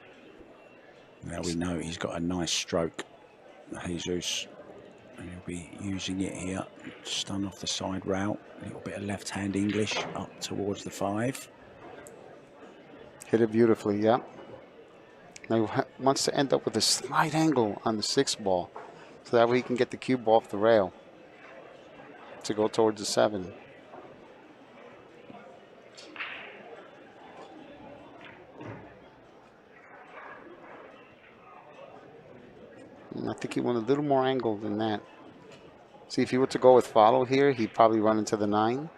Now we know he's got a nice stroke, Jesus, and he'll be using it here. Stun off the side rail. A little bit of left-hand English up towards the 5. Hit it beautifully, yeah. Now he wants to end up with a slight angle on the 6 ball, so that way he can get the cube off the rail to go towards the 7. And I think he went a little more angle than that. See, if he were to go with follow here, he'd probably run into the 9,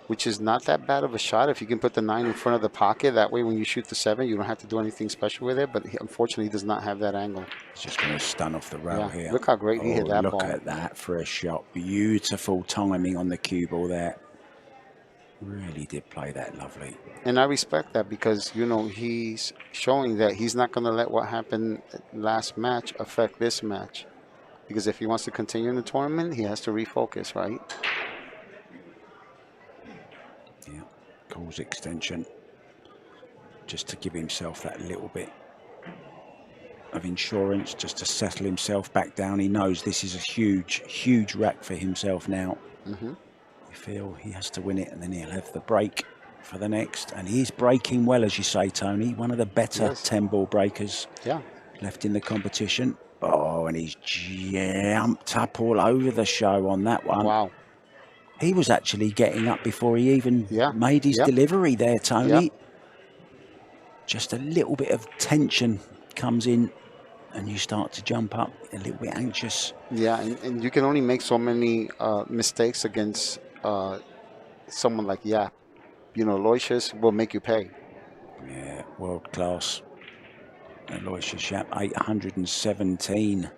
which is not that bad of a shot if you can put the 9 in front of the pocket. That way when you shoot the 7, you don't have to do anything special with it, but unfortunately he does not have that angle. He's just going to stun off the rail here. Look how great he hit that ball. Look at that for a shot. Beautiful timing on the cue ball there. Really did play that lovely. And I respect that, because, you know, he's showing that he's not going to let what happened last match affect this match. Because if he wants to continue in the tournament, he has to refocus, right? Yeah, calls extension. Just to give himself that little bit of insurance, just to settle himself back down. He knows this is a huge, huge rack for himself now. Mm-hmm. You feel he has to win it, and then he'll have the break for the next. And he's breaking well, as you say, Tony. One of the better 10-ball breakers left in the competition. Oh, and he's jumped up all over the show on that one. Wow. He was actually getting up before he even made his delivery there, Tony. Yep. Just a little bit of tension comes in, and you start to jump up, a little bit anxious. Yeah, and you can only make so many mistakes against someone like YAPP. You know, Aloysius will make you pay. Yeah, world class. Aloysius Yap, 817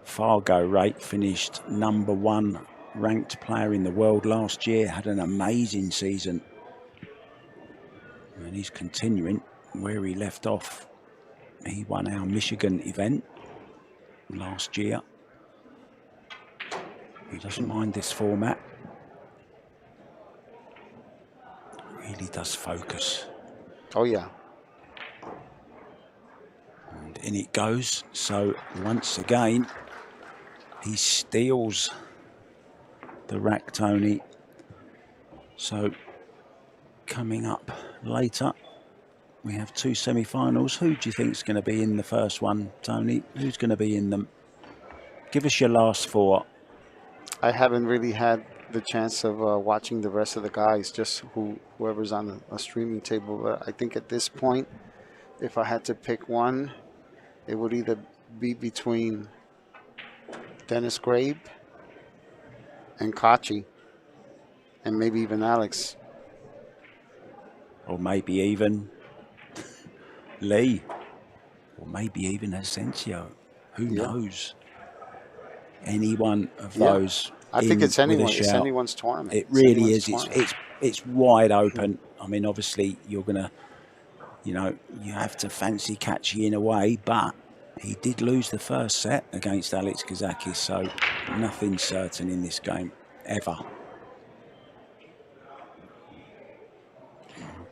Fargo rate, finished #1 ranked player in the world last year, had an amazing season. And he's continuing where he left off. He won our Michigan event last year. He doesn't mind this format. Really does focus. Oh, yeah. And in it goes. So once again, he steals the rack, Tony. So coming up later, we have 2 semi-finals. Who do you think is going to be in the first one, Tony? Who's going to be in them? Give us your last 4. I haven't really had the chance of watching the rest of the guys, just whoever's on a streaming table. But I think at this point, if I had to pick one, it would either be between Dennis Grabe and Kachi, and maybe even Alex. Or maybe even Lee. Or maybe even ATENCIO. Who knows? Any one of Yeah. those I think it's with a anyone. It's shout. anyone's tournament. It really It's is. tournament. It's wide open. I mean, obviously, you're going to, you know, you have to fancy Kachi in a way, but he did lose the first set against Alex Kazakis, so nothing's certain in this game, ever.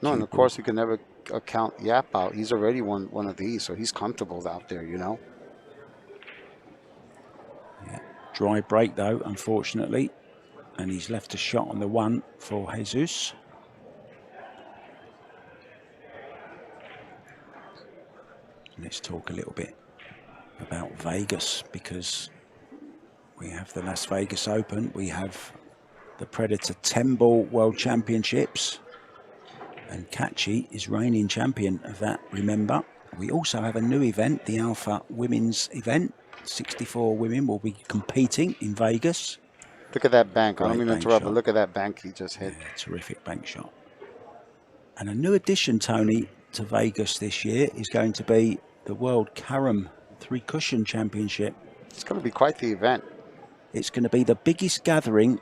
No, and of course, you can never count YAPP out. He's already won one of these, so he's comfortable out there, you know. Yeah. Dry break, though, unfortunately, and he's left a shot on the one for Jesus. Let's talk a little bit about Vegas, because we have the Las Vegas Open, we have the Predator 10-ball World Championships, and Kachi is reigning champion of that, remember. We also have a new event, the Alpha Women's event. 64 women will be competing in Vegas. Look at that bank. Great I don't mean to interrupt, but look at that bank he just hit. Yeah, terrific bank shot. And a new addition, Tony, to Vegas this year is going to be the World Carom 3-cushion championship. It's going to be quite the event. It's going to be the biggest gathering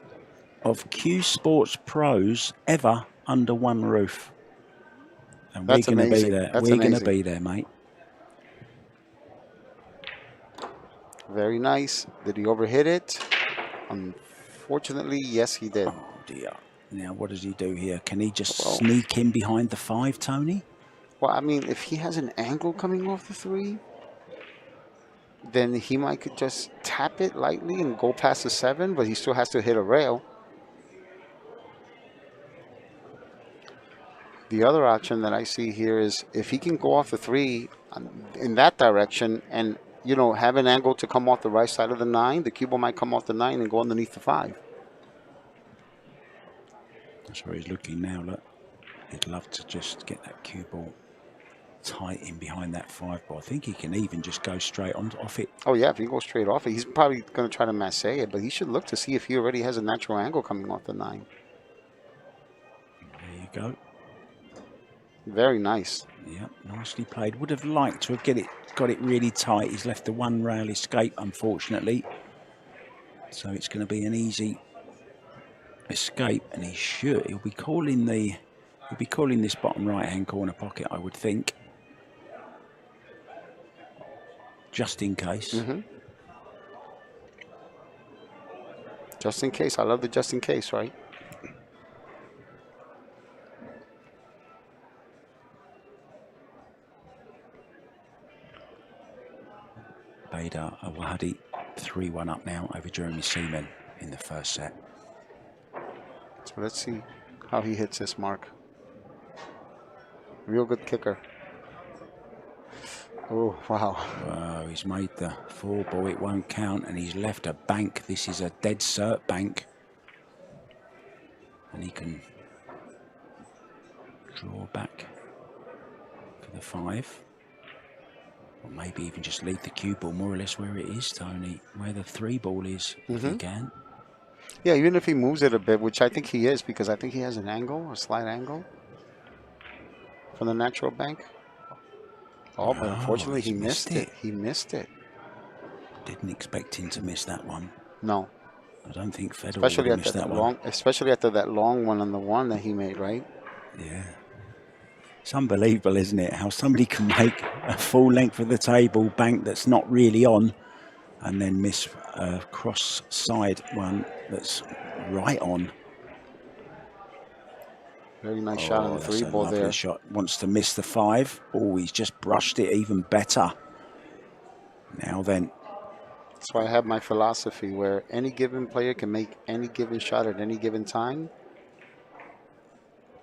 of CueSports pros ever under one roof. And That's we're going to be amazing. there. That's We're going to amazing. be there, mate. Very nice. Did he overhit it? Unfortunately, yes, he did. Oh, dear. Now, what does he do here? Can he just sneak in behind the 5, Tony? Well, I mean, if he has an angle coming off the 3, then he might could just tap it lightly and go past the 7, but he still has to hit a rail. The other option that I see here is if he can go off the 3 in that direction and, you know, have an angle to come off the right side of the 9, the cue ball might come off the 9 and go underneath the 5. That's where he's looking now, look. He'd love to just get that cue ball tight in behind that 5 ball. I think he can even just go straight off it. Oh, yeah, if he goes straight off it, he's probably going to try to masse it, but he should look to see if he already has a natural angle coming off the 9. There you go. Very nice. Yeah, nicely played. Would have liked to have got it really tight. He's left the 1 rail escape, unfortunately. So it's going to be an easy escape, and he'll be calling this bottom right hand corner pocket, I would think, just in case. Just in case. I love the just in case, right? Bader Awahadi 3-1 up now over Jeremy Seaman in the first set. So let's see how he hits this mark. Real good kicker. Oh, wow. Wow, he's made the 4 ball, it won't count, and he's left a bank. This is a dead cert bank. And he can draw back for the 5. Or maybe even just leave the cue ball more or less where it is, Tony, where the 3 ball is, if he can. Yeah, even if he moves it a bit, which I think he is, because I think he has an angle, a slight angle from the natural bank. Oh, but unfortunately he missed it. He missed it. Didn't expect him to miss that one. No. I don't think Federer would have missed that one. Especially after that long one on the 1 that he made, right? Yeah. It's unbelievable, isn't it? How somebody can make a full length of the table bank that's not really on and then miss a cross side one that's right on. Very nice shot on the 3 ball there. Shot. Wants to miss the 5. Oh, he's just brushed it even better. Now then. That's why I have my philosophy where any given player can make any given shot at any given time,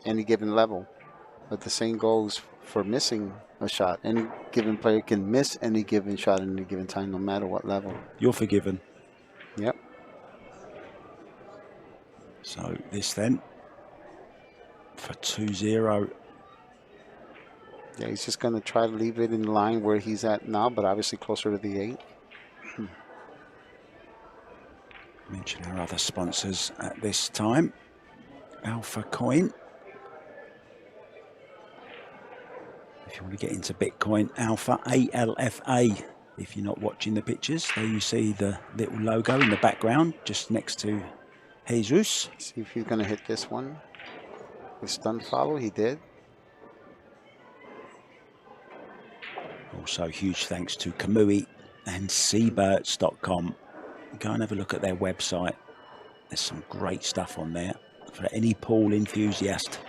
any given level. But the same goes for missing a shot. Any given player can miss any given shot at any given time, no matter what level. You're forgiven. Yep. So this then for 2-0. Yeah, he's just going to try to leave it in line where he's at now, but obviously closer to the 8. Mention our other sponsors at this time. Alpha Coin. If you want to get into Bitcoin, Alpha, ALFA. If you're not watching the pictures, there you see the little logo in the background, just next to Jesus. See if he's going to hit this one. With stun follow, he did. Also, huge thanks to Kamui and Seabirds.com. Go and have a look at their website. There's some great stuff on there for any pool enthusiast.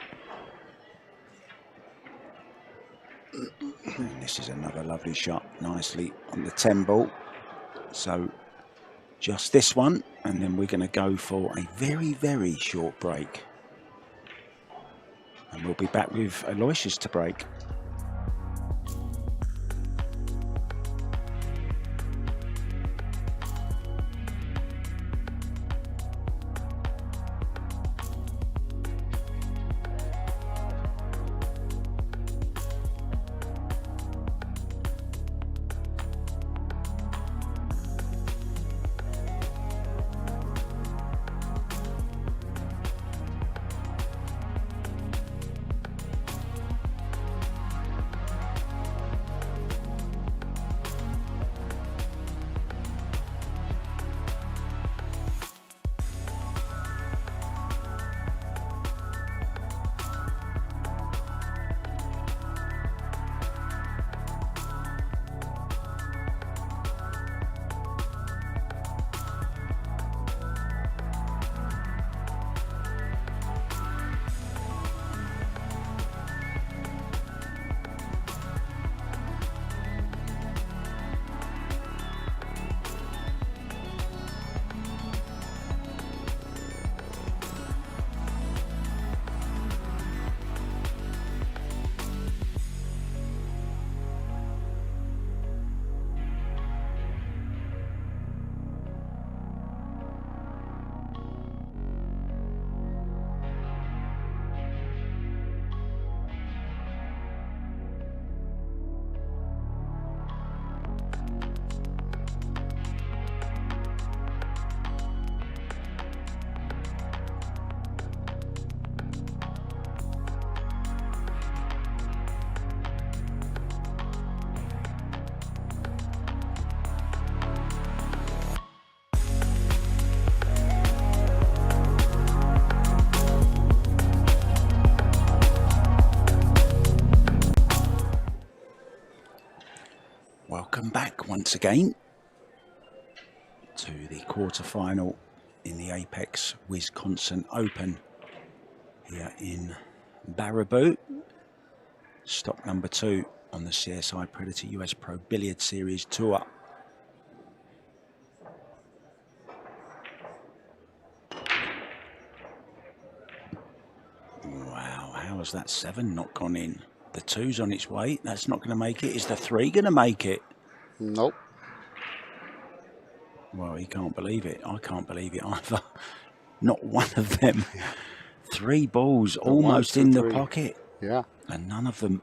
And this is another lovely shot, nicely on the 10 ball. So just this one, and then we're going to go for a very, very short break. And we'll be back with Aloysius to break. Welcome back once again to the quarterfinal in the Apex Wisconsin Open here in Baraboo. Stop number 2 on the CSI Predator US Pro Billiard Series Tour. Wow, how has that 7 not gone in? The 2's on its way. That's not going to make it. Is the 3 going to make it? Nope. Well, he can't believe it. I can't believe it either. Not one of them. 3 balls almost in the pocket. Yeah. And none of them.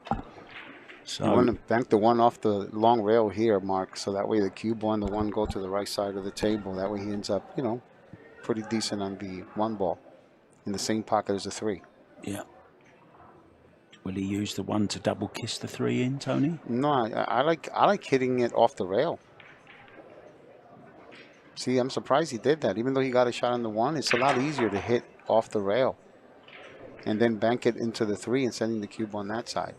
So you want to bank the one off the long rail here, Mark, so that way the cue ball and the 1 go to the right side of the table. That way he ends up, you know, pretty decent on the 1 ball in the same pocket as the 3. Yeah. Will he use the 1 to double kiss the 3 in, Tony? No, I like hitting it off the rail. See, I'm surprised he did that. Even though he got a shot on the 1, it's a lot easier to hit off the rail and then bank it into the 3 and sending the cube on that side.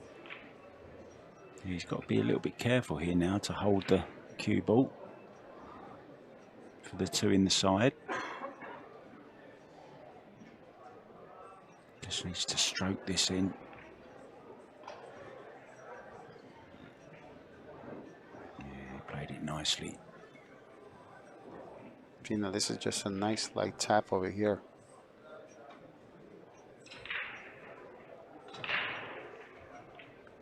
He's got to be a little bit careful here now to hold the cue ball for the 2 in the side. Just needs to stroke this in. Yeah, he played it nicely. You know, this is just a nice light tap over here.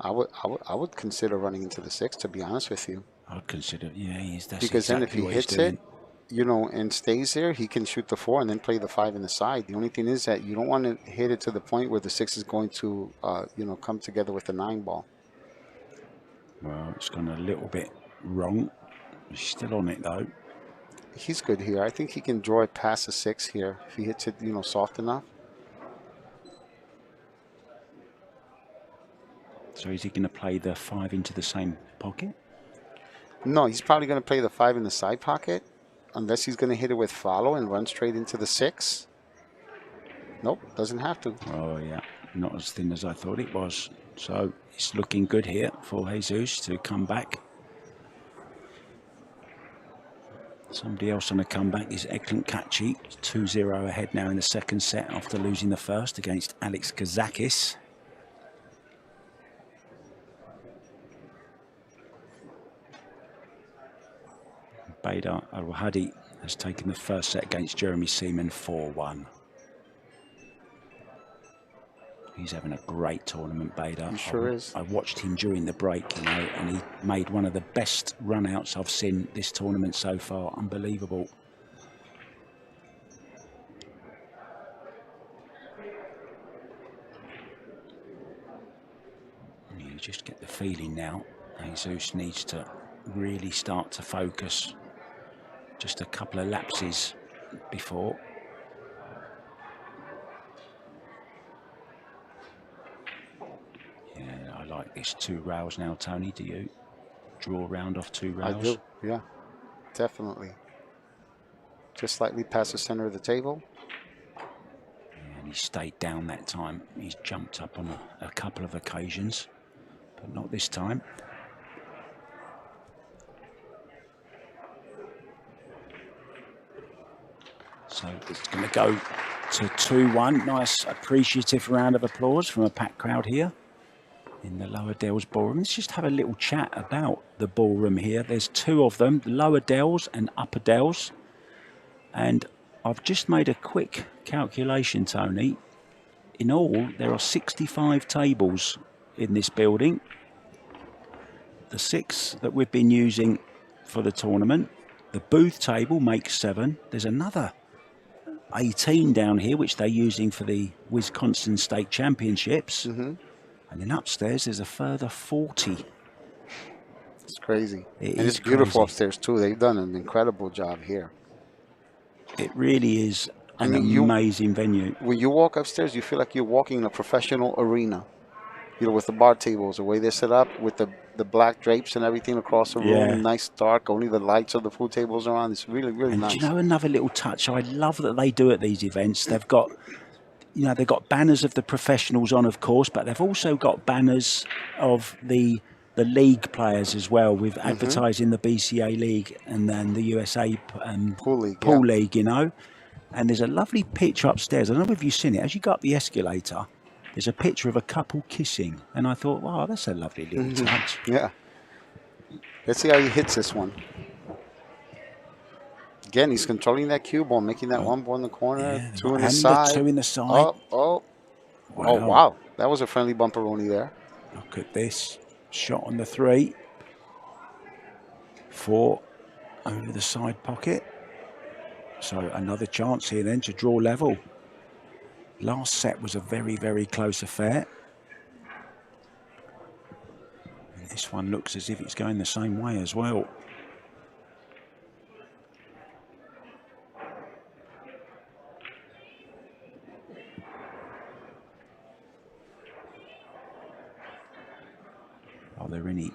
I would consider running into the 6, to be honest with you. I'd consider, yeah, that's because exactly then if he hits it, you know, and stays there, he can shoot the 4 and then play the 5 in the side. The only thing is that you don't want to hit it to the point where the 6 is going to, you know, come together with the 9 ball. Well, it's gone a little bit wrong. He's still on it though. He's good here. I think he can draw it past the 6 here if he hits it, you know, soft enough. So is he going to play the 5 into the same pocket? No, he's probably going to play the 5 in the side pocket, unless he's going to hit it with follow and run straight into the 6. Nope, doesn't have to. Oh, yeah. Not as thin as I thought it was. So it's looking good here for Jesus to come back. Somebody else on the comeback is Eklan Kachi, 2-0 ahead now in the second set after losing the first against Alex Kazakis. Predator Arcadia has taken the first set against Jeremy Seaman 4-1. He's having a great tournament, Bader. He sure is. I watched him during the break, you know, and he made one of the best run-outs I've seen this tournament so far. Unbelievable. You just get the feeling now Jesus needs to really start to focus. Just a couple of lapses before. I like this 2 rails now, Tony. Do you draw round off 2 rails? I do, yeah, definitely. Just slightly past the center of the table. And he stayed down that time. He's jumped up on a couple of occasions, but not this time. So it's going to go to 2-1. Nice appreciative round of applause from a packed crowd here in the Lower Dells Ballroom. Let's just have a little chat about the ballroom here. There's 2 of them, the Lower Dells and Upper Dells. And I've just made a quick calculation, Tony. In all, there are 65 tables in this building. The 6 that we've been using for the tournament. The booth table makes 7. There's another 18 down here, which they're using for the Wisconsin State Championships. And then upstairs, there's a further 40. It's crazy. And it's beautiful upstairs, too. They've done an incredible job here. It really is an amazing venue. When you walk upstairs, you feel like you're walking in a professional arena. You know, with the bar tables, the way they're set up, with the black drapes and everything across the room, nice dark, only the lights of the food tables are on. It's really, really nice. Do you know another little touch I love that they do at these events? They've got, you know, they've got banners of the professionals on, of course, but they've also got banners of the league players as well, with advertising the BCA League and then the USA Pool League, you know. And there's a lovely picture upstairs. I don't know if you've seen it. As you go up the escalator, there's a picture of a couple kissing. And I thought, wow, that's a lovely little touch. Yeah. Let's see how he hits this one. Again, he's controlling that cue ball, making that 1 ball in the corner, 2 in the side. 2 in the side. Oh, wow. That was a friendly bumperoni there. Look at this. Shot on the 3. 4 over the side pocket. So another chance here then to draw level. Last set was a very, very close affair. And this one looks as if it's going the same way as well. Are there any,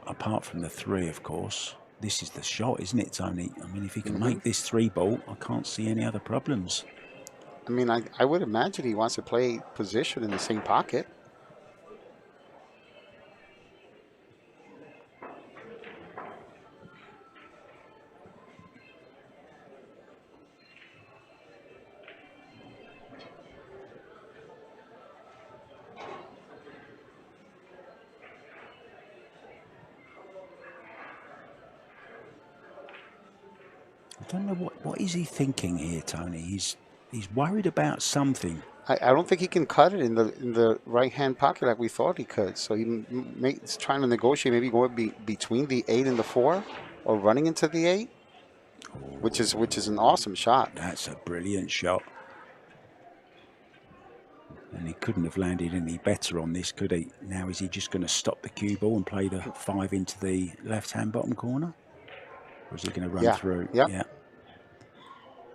apart from the 3, of course, this is the shot, isn't it, Tony? I mean, if he can make this 3 ball, I can't see any other problems. I mean, I would imagine he wants to play position in the same pocket. I don't know what is he thinking here, Tony. He's worried about something. I don't think he can cut it in the right hand pocket like we thought he could. So he's trying to negotiate, maybe going between the 8 and the 4, or running into the 8, which is an awesome shot. That's a brilliant shot. And he couldn't have landed any better on this, could he? Now is he just going to stop the cue ball and play the 5 into the left hand bottom corner? Or is he going to run through? Yeah.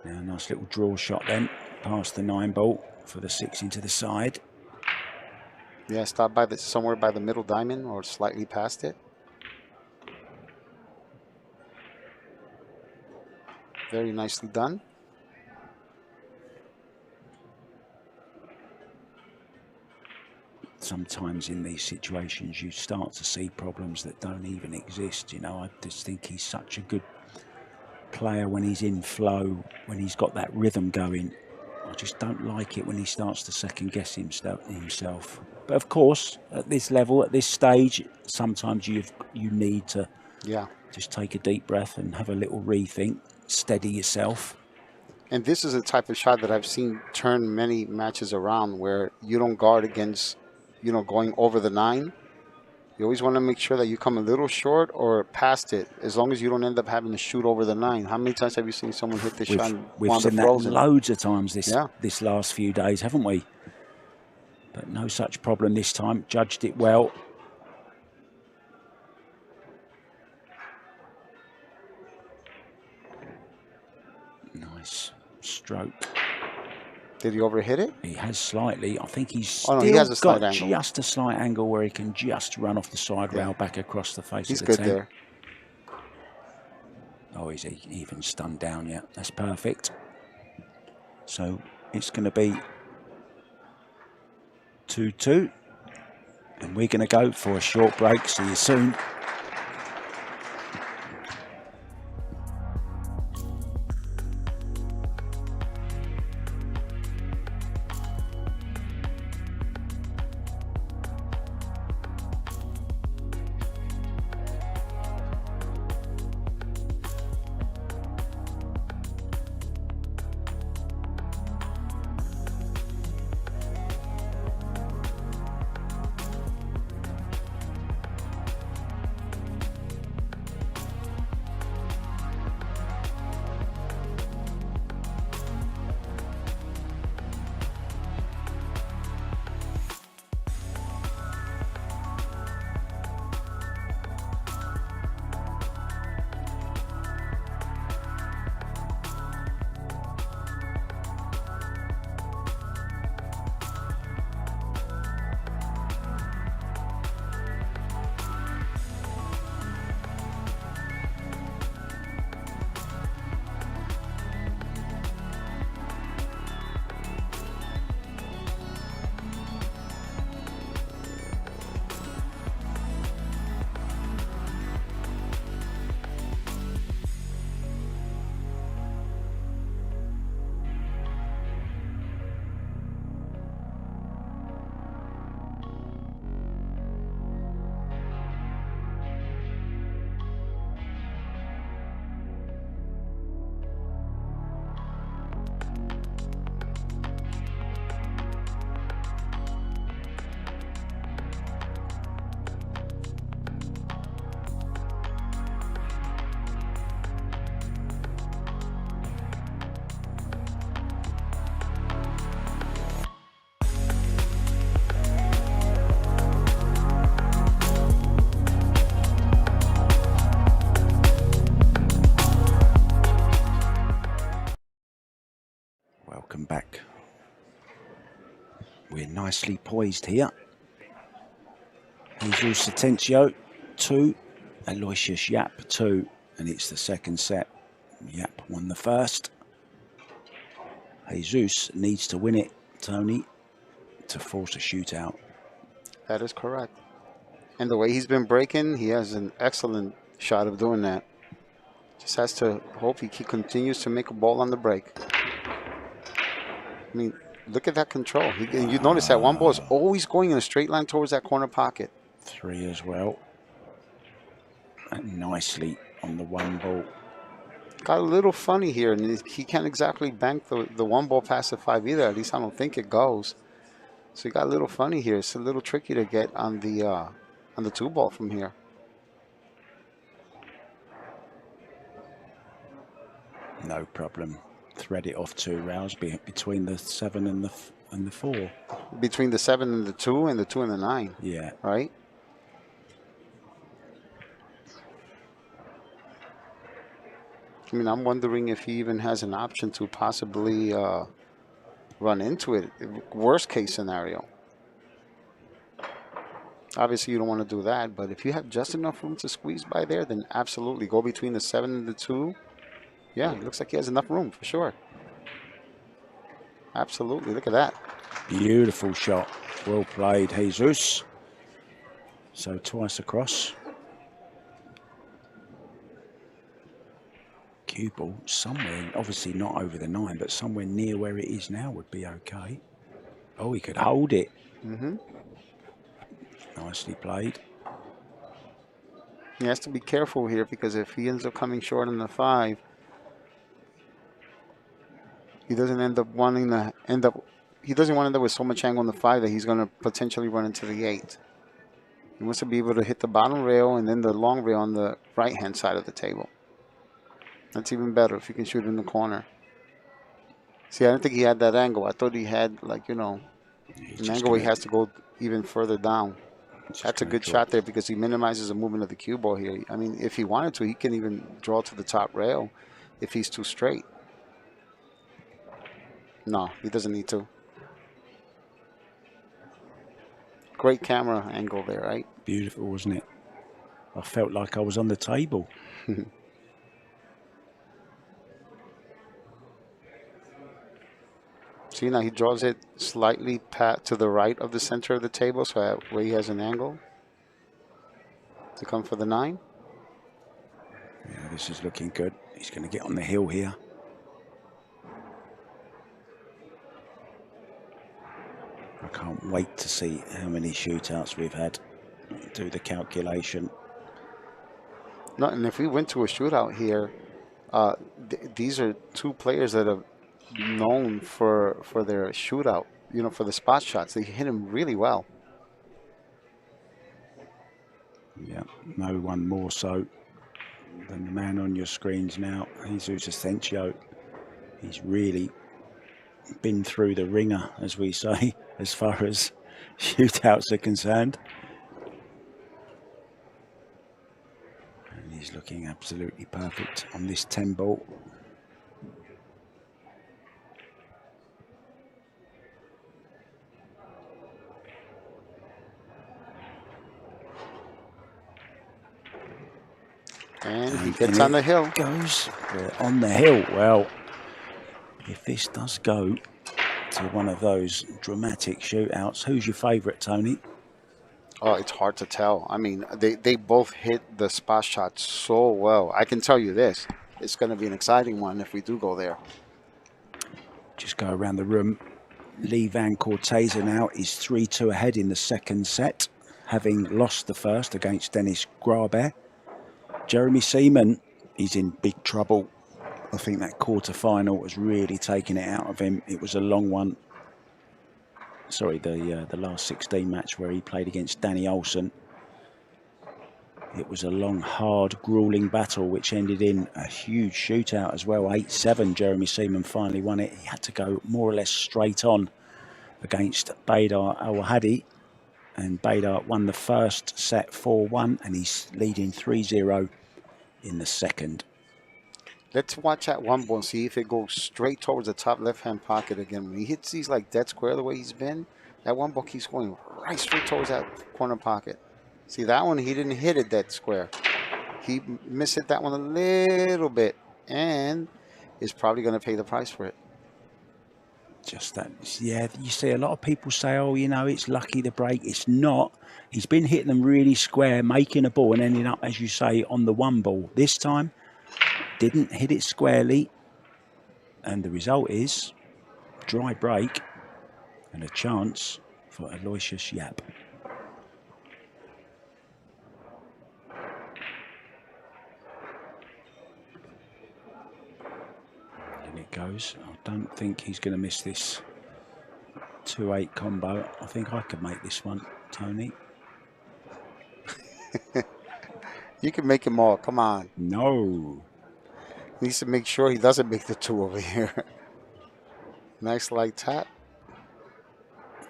Now, nice little draw shot then, past the 9 ball for the 6 into the side. Yeah, stop by somewhere by the middle diamond or slightly past it. Very nicely done. Sometimes in these situations you start to see problems that don't even exist. You know, I just think he's such a good player when he's in flow, when he's got that rhythm going. I just don't like it when he starts to second guess himself. But of course, at this level, at this stage, sometimes you need to just take a deep breath and have a little rethink, steady yourself. And this is a type of shot that I've seen turn many matches around, where you don't guard against, you know, going over the 9. You always want to make sure that you come a little short or past it, as long as you don't end up having to shoot over the 9. How many times have you seen someone hit this shot and we've wound up seen that frozen? loads of times this last few days, haven't we? But no such problem this time. Judged it well. Nice stroke. Did he overhit it? He has slightly. I think he's no, he has a slight angle. Just a slight angle where he can just run off the side rail back across the face of the tent. He's good there. Oh, he's even stunned down yet. That's perfect. So it's going to be 2-2. And we're going to go for a short break. See you soon. Welcome back. We're nicely poised here. Jesus ATENCIO 2, Aloysius YAPP 2, and it's the second set. YAPP won the first. Jesus needs to win it, Tony, to force a shootout. That is correct. And the way he's been breaking, he has an excellent shot of doing that. Just has to hope he continues to make a ball on the break. I mean, look at that control. You notice that one ball is always going in a straight line towards that corner pocket. 3 as well. And nicely on the one ball. Got a little funny here, and he can't exactly bank the one ball past the 5 either. At least I don't think it goes. So he got a little funny here. It's a little tricky to get on the 2 ball from here. No problem. Thread it off 2 rails between the 7 and the 4. Between the 7 and the 2, and the 2 and the 9. Yeah. Right. I mean, I'm wondering if he even has an option to possibly run into it. Worst case scenario. Obviously, you don't want to do that, but if you have just enough room to squeeze by there, then absolutely go between the 7 and the 2 Yeah, it looks like he has enough room for sure. Absolutely. Look at that. Beautiful shot. Well played, Jesus. So twice across. Cue ball somewhere, obviously not over the 9, but somewhere near where it is now would be okay. Oh, he could hold it. Mm-hmm. Nicely played. He has to be careful here because if he ends up coming short on the 5, he doesn't end up wanting to end up. He doesn't want to end up with so much angle on the 5 that he's going to potentially run into the 8. He wants to be able to hit the bottom rail and then the long rail on the right-hand side of the table. That's even better if you can shoot in the corner. See, I don't think he had that angle. I thought he had, like, you know, an angle where he has to go even further down. That's a good shot there because he minimizes the movement of the cue ball here. I mean, if he wanted to, he can even draw to the top rail if he's too straight. No, he doesn't need to. Great camera angle there, right? Beautiful, wasn't it? I felt like I was on the table. See, now he draws it slightly to the right of the center of the table, so that way he has an angle to come for the 9. Yeah, this is looking good. He's going to get on the hill here. I can't wait to see how many shootouts we've had. Do the calculation. No, and if we went to a shootout here, these are two players that are known for their shootout. You know, for the spot shots, they hit him really well. Yeah, no one more so than the man on your screens now, Jesus ATENCIO. He's really been through the ringer, as we say, as far as shootouts are concerned. And he's looking absolutely perfect on this 10 ball. And he gets on the hill. Goes on the hill. Well, if this does go to one of those dramatic shootouts, who's your favourite, Tony? Oh, it's hard to tell. I mean, they both hit the spot shot so well. I can tell you this. It's going to be an exciting one if we do go there. Just go around the room. Lee Van Corteza now is 3-2 ahead in the second set, having lost the first against Dennis Grabert. Jeremy Seaman, he's in big trouble. I think that quarter-final has really taken it out of him. It was a long one. Sorry, the last 16 match where he played against Danny Olsen. It was a long, hard, grueling battle which ended in a huge shootout as well. 8-7, Jeremy Seaman finally won it. He had to go more or less straight on against Bader Al-Hadi. And Bader won the first set 4-1 and he's leading 3-0 in the second. Let's watch that one ball and see if it goes straight towards the top left-hand pocket again. When he hits these like dead square the way he's been, that one ball keeps going right straight towards that corner pocket. See, that one, he didn't hit it dead square. He missed it that one a little bit and is probably going to pay the price for it. Just that, yeah, you see a lot of people say, oh, you know, it's lucky the break. It's not. He's been hitting them really square, making a ball and ending up, as you say, on the one ball. This time, didn't hit it squarely. And the result is dry break and a chance for Aloysius YAPP. And it goes. I don't think he's going to miss this 2-8 combo. I think I could make this one, Tony. You can make him all. Come on. No. Needs to make sure he doesn't make the 2 over here. Nice light tap.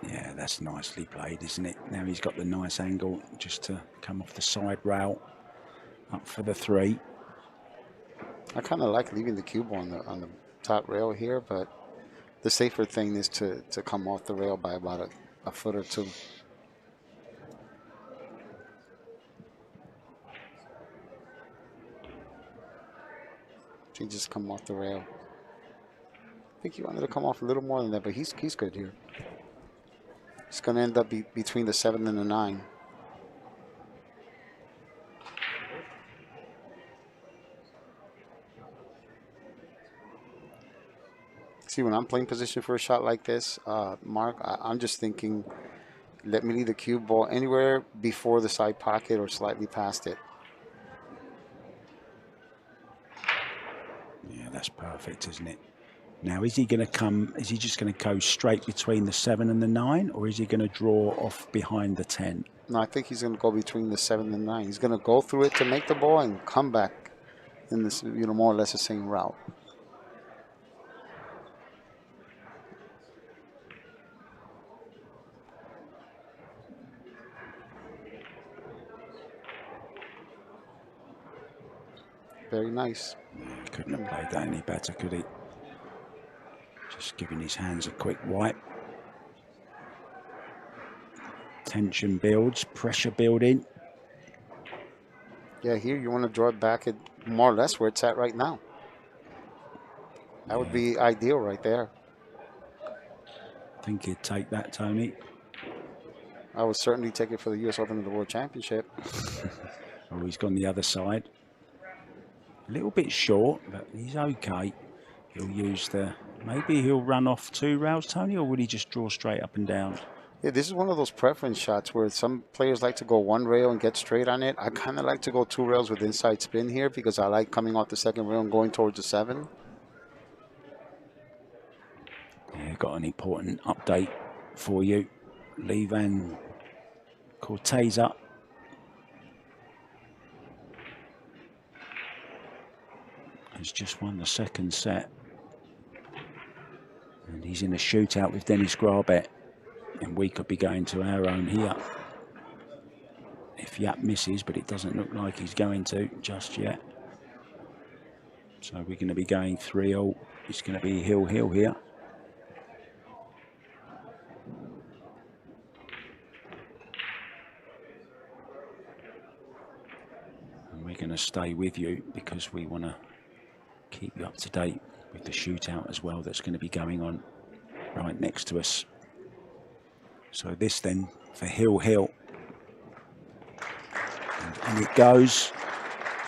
Yeah, that's nicely played, isn't it? Now he's got the nice angle just to come off the side rail up for the 3. I kind of like leaving the cube on the top rail here, but the safer thing is to come off the rail by about a foot or 2. He just come off the rail. I think he wanted to come off a little more than that, but he's good here. It's going to end up between the 7 and the 9. See, when I'm playing position for a shot like this, Mark, I'm just thinking, let me leave the cue ball anywhere before the side pocket or slightly past it. Yeah, that's perfect, isn't it? Now, is he going to come, is he just going to go straight between the 7 and the 9, or is he going to draw off behind the 10? No, I think he's going to go between the 7 and 9. He's going to go through it to make the ball and come back in this, more or less the same route. Very nice. Couldn't have played that any better, could he? Just giving his hands a quick wipe. Tension builds, pressure building. Yeah, here you want to draw it back at more or less where it's at right now. That would be ideal right there. I think he'd take that, Tony. I would certainly take it for the U.S. Open of the World Championship. Oh, he's gone the other side. A little bit short, but he's okay. He'll use the... Maybe he'll run off 2 rails, Tony, or would he just draw straight up and down? Yeah, this is one of those preference shots where some players like to go 1 rail and get straight on it. I kind of like to go 2 rails with inside spin here because I like coming off the 2nd rail and going towards the 7. Yeah, got an important update for you. Lee Van Corteza has just won the 2nd set. And he's in a shootout with Dennis Grabet. And we could be going to our own here. If YAPP misses, but it doesn't look like he's going to just yet. So we're going to be going 3-all. It's going to be Hill here. And we're going to stay with you because we want to keep you up to date with the shootout as well that's going to be going on right next to us. So this then for Hill. And it goes.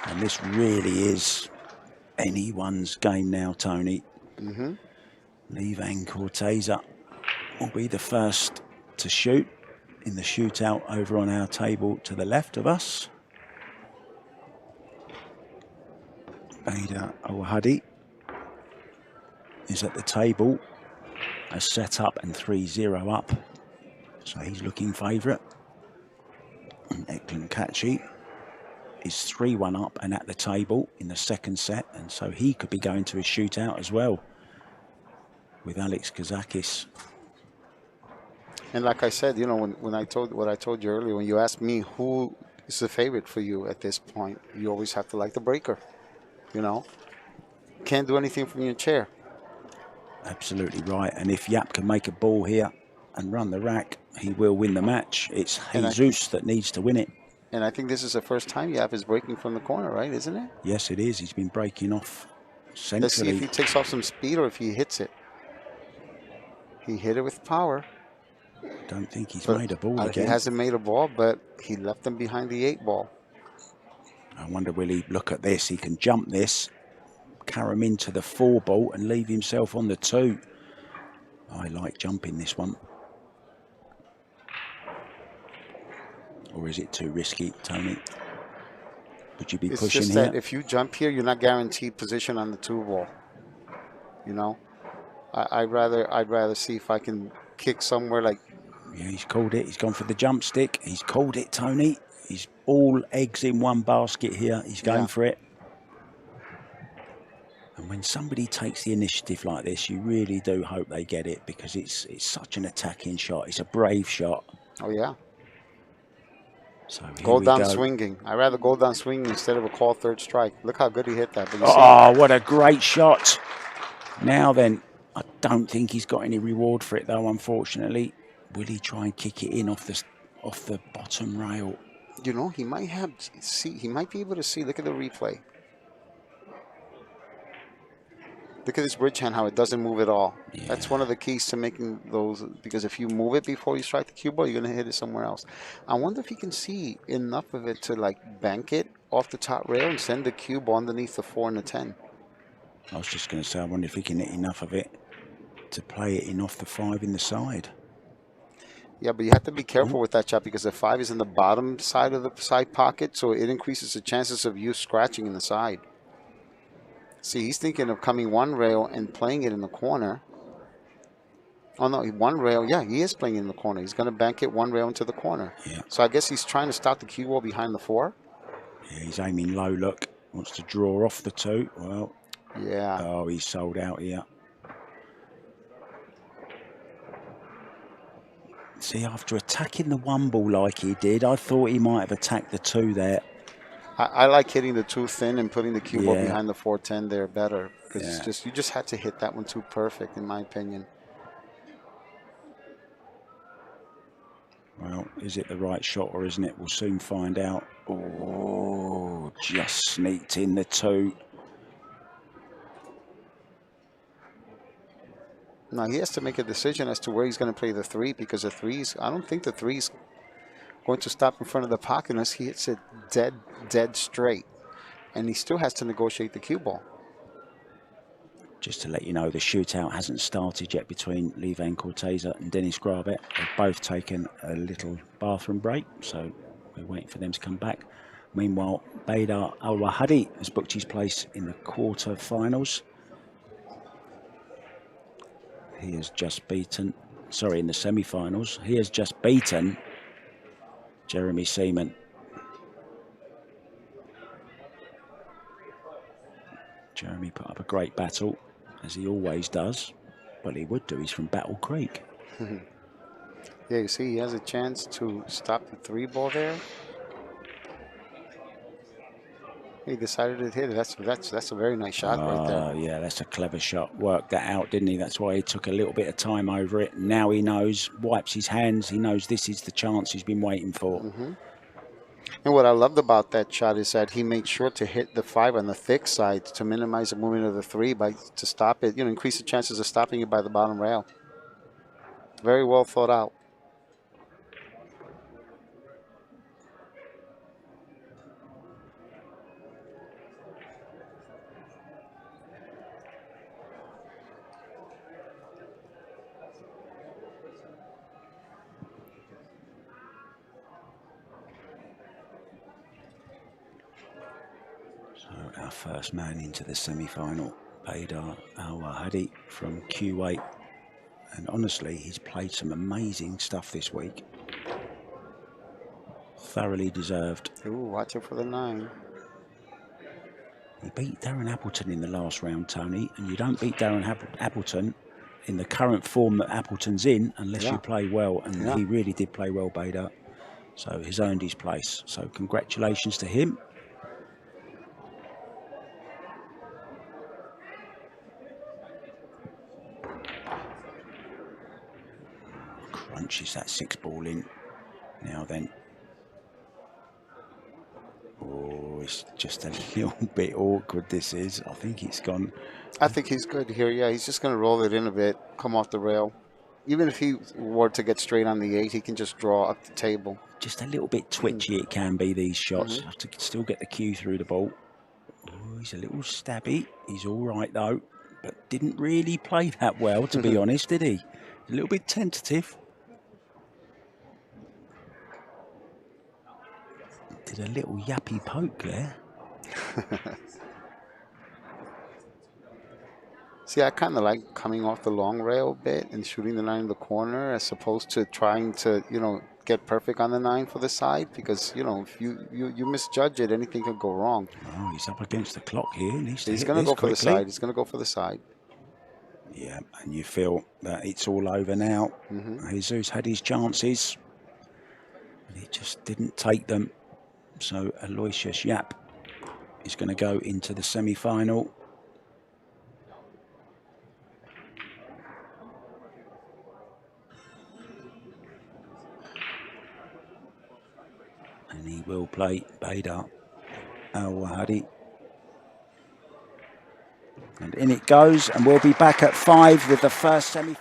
And this really is anyone's game now, Tony. Lee Van Corteza will be the first to shoot in the shootout over on our table to the left of us. Bader Al-Hadi is at the table, a set up and 3-0 up. So he's looking favourite. And Eklund Kachi is 3-1 up and at the table in the 2nd set. And so he could be going to his shootout as well with Alex Kazakis. And like I said, when I told what I told you earlier, when you asked me who is the favorite for you at this point, you always have to like the breaker. Can't do anything from your chair. Absolutely right. And if YAPP can make a ball here and run the rack, he will win the match. It's Jesus that needs to win it. And I think this is the first time YAPP is breaking from the corner, right? Isn't it? Yes, it is. He's been breaking off centrally. Let's see if he takes off some speed or if he hits it. He hit it with power. Don't think he's made a ball again. He hasn't made a ball, but he left them behind the 8 ball. I wonder, will he look at this? He can jump this, carry him into the 4 ball and leave himself on the 2. I like jumping this one. Or is it too risky, Tony? Would you be pushing here? It's just that if you jump here, you're not guaranteed position on the 2 ball. I'd rather see if I can kick somewhere like. Yeah, he's called it. He's gone for the jump stick. He's called it, Tony. He's all eggs in one basket here. He's going for it. And when somebody takes the initiative like this, you really do hope they get it because it's such an attacking shot. It's a brave shot. Oh, yeah. So go down swinging. I'd rather go down swinging instead of a call 3rd strike. Look how good he hit that. Oh, what a great shot. Now then, I don't think he's got any reward for it, though, unfortunately. Will he try and kick it in off the bottom rail? He might be able to see. Look at the replay. Look at this bridge hand, how it doesn't move at all. Yeah. That's one of the keys to making those, because if you move it before you strike the cue ball, you're going to hit it somewhere else. I wonder if you can see enough of it to like bank it off the top rail and send the cue ball underneath the 4 and the 10. I was just going to say, I wonder if he can hit enough of it to play it in off the 5 in the side. Yeah, but you have to be careful with that shot because the 5 is in the bottom side of the side pocket, so it increases the chances of you scratching in the side. See, he's thinking of coming one rail and playing it in the corner. Oh, no, one rail. Yeah, he is playing in the corner. He's going to bank it one rail into the corner. Yeah. So I guess he's trying to stop the cue ball behind the 4. Yeah, he's aiming low, look. Wants to draw off the 2. Well, yeah. Oh, he's sold out here. See, after attacking the 1 ball like he did, I thought he might have attacked the 2 there. I like hitting the 2 thin and putting the cue ball behind the 4-10 there better. Because it's just, you just had to hit that one too perfect, in my opinion. Well, is it the right shot or isn't it? We'll soon find out. Oh, just sneaked in the 2. Now he has to make a decision as to where he's going to play the 3, because the 3's, I don't think the 3's going to stop in front of the pocket unless he hits it dead straight. And he still has to negotiate the cue ball. Just to let you know, the shootout hasn't started yet between Levan Corteza and Dennis Grabet. They've both taken a little bathroom break, so we're waiting for them to come back. Meanwhile, Bader Al-Wahadi has booked his place in the quarter-finals. He has just beaten, sorry, in the semi-finals. He has just beaten Jeremy Seaman. Jeremy put up a great battle, as he always does. Well, he would do. He's from Battle Creek. Yeah, you see, he has a chance to stop the 3 ball there. He decided to hit it. That's a very nice shot right there. Yeah, that's a clever shot. Worked that out, didn't he? That's why he took a little bit of time over it. Now he knows, wipes his hands. He knows this is the chance he's been waiting for. And what I loved about that shot is that he made sure to hit the 5 on the thick side to minimize the movement of the 3 to stop it, increase the chances of stopping it by the bottom rail. Very well thought out. So our first man into the semi-final, Bader Al-Wahadi from Kuwait. And honestly, he's played some amazing stuff this week. Thoroughly deserved. Ooh, watch it for the 9. He beat Darren Appleton in the last round, Tony, and you don't beat Darren Appleton in the current form that Appleton's in unless you play well, and he really did play well, Bader. So he's earned his place. So congratulations to him. Crunches that 6 ball in. Now then. Oh, it's just a little bit awkward, this is. I think it's gone. I think he's good here. Yeah, he's just going to roll it in a bit, come off the rail. Even if he were to get straight on the 8, he can just draw up the table. Just a little bit twitchy it can be, these shots. Have to still get the cue through the ball. Oh, he's a little stabby. He's all right, though. But didn't really play that well, to be honest, did he? A little bit tentative. Did a little yappy poke there. See, I kind of like coming off the long rail bit and shooting the 9 in the corner as opposed to trying to, get perfect on the 9 for the side, because, if you misjudge it, anything could go wrong. Oh, he's up against the clock here. He's going to go for the side. He's going to go for the side. Yeah, and you feel that it's all over now. Jesus had his chances, and he just didn't take them. So Aloysius YAPP is going to go into the semi-final. And he will play Bader Al-Wahadi. And in it goes, and we'll be back at 5 with the first semi.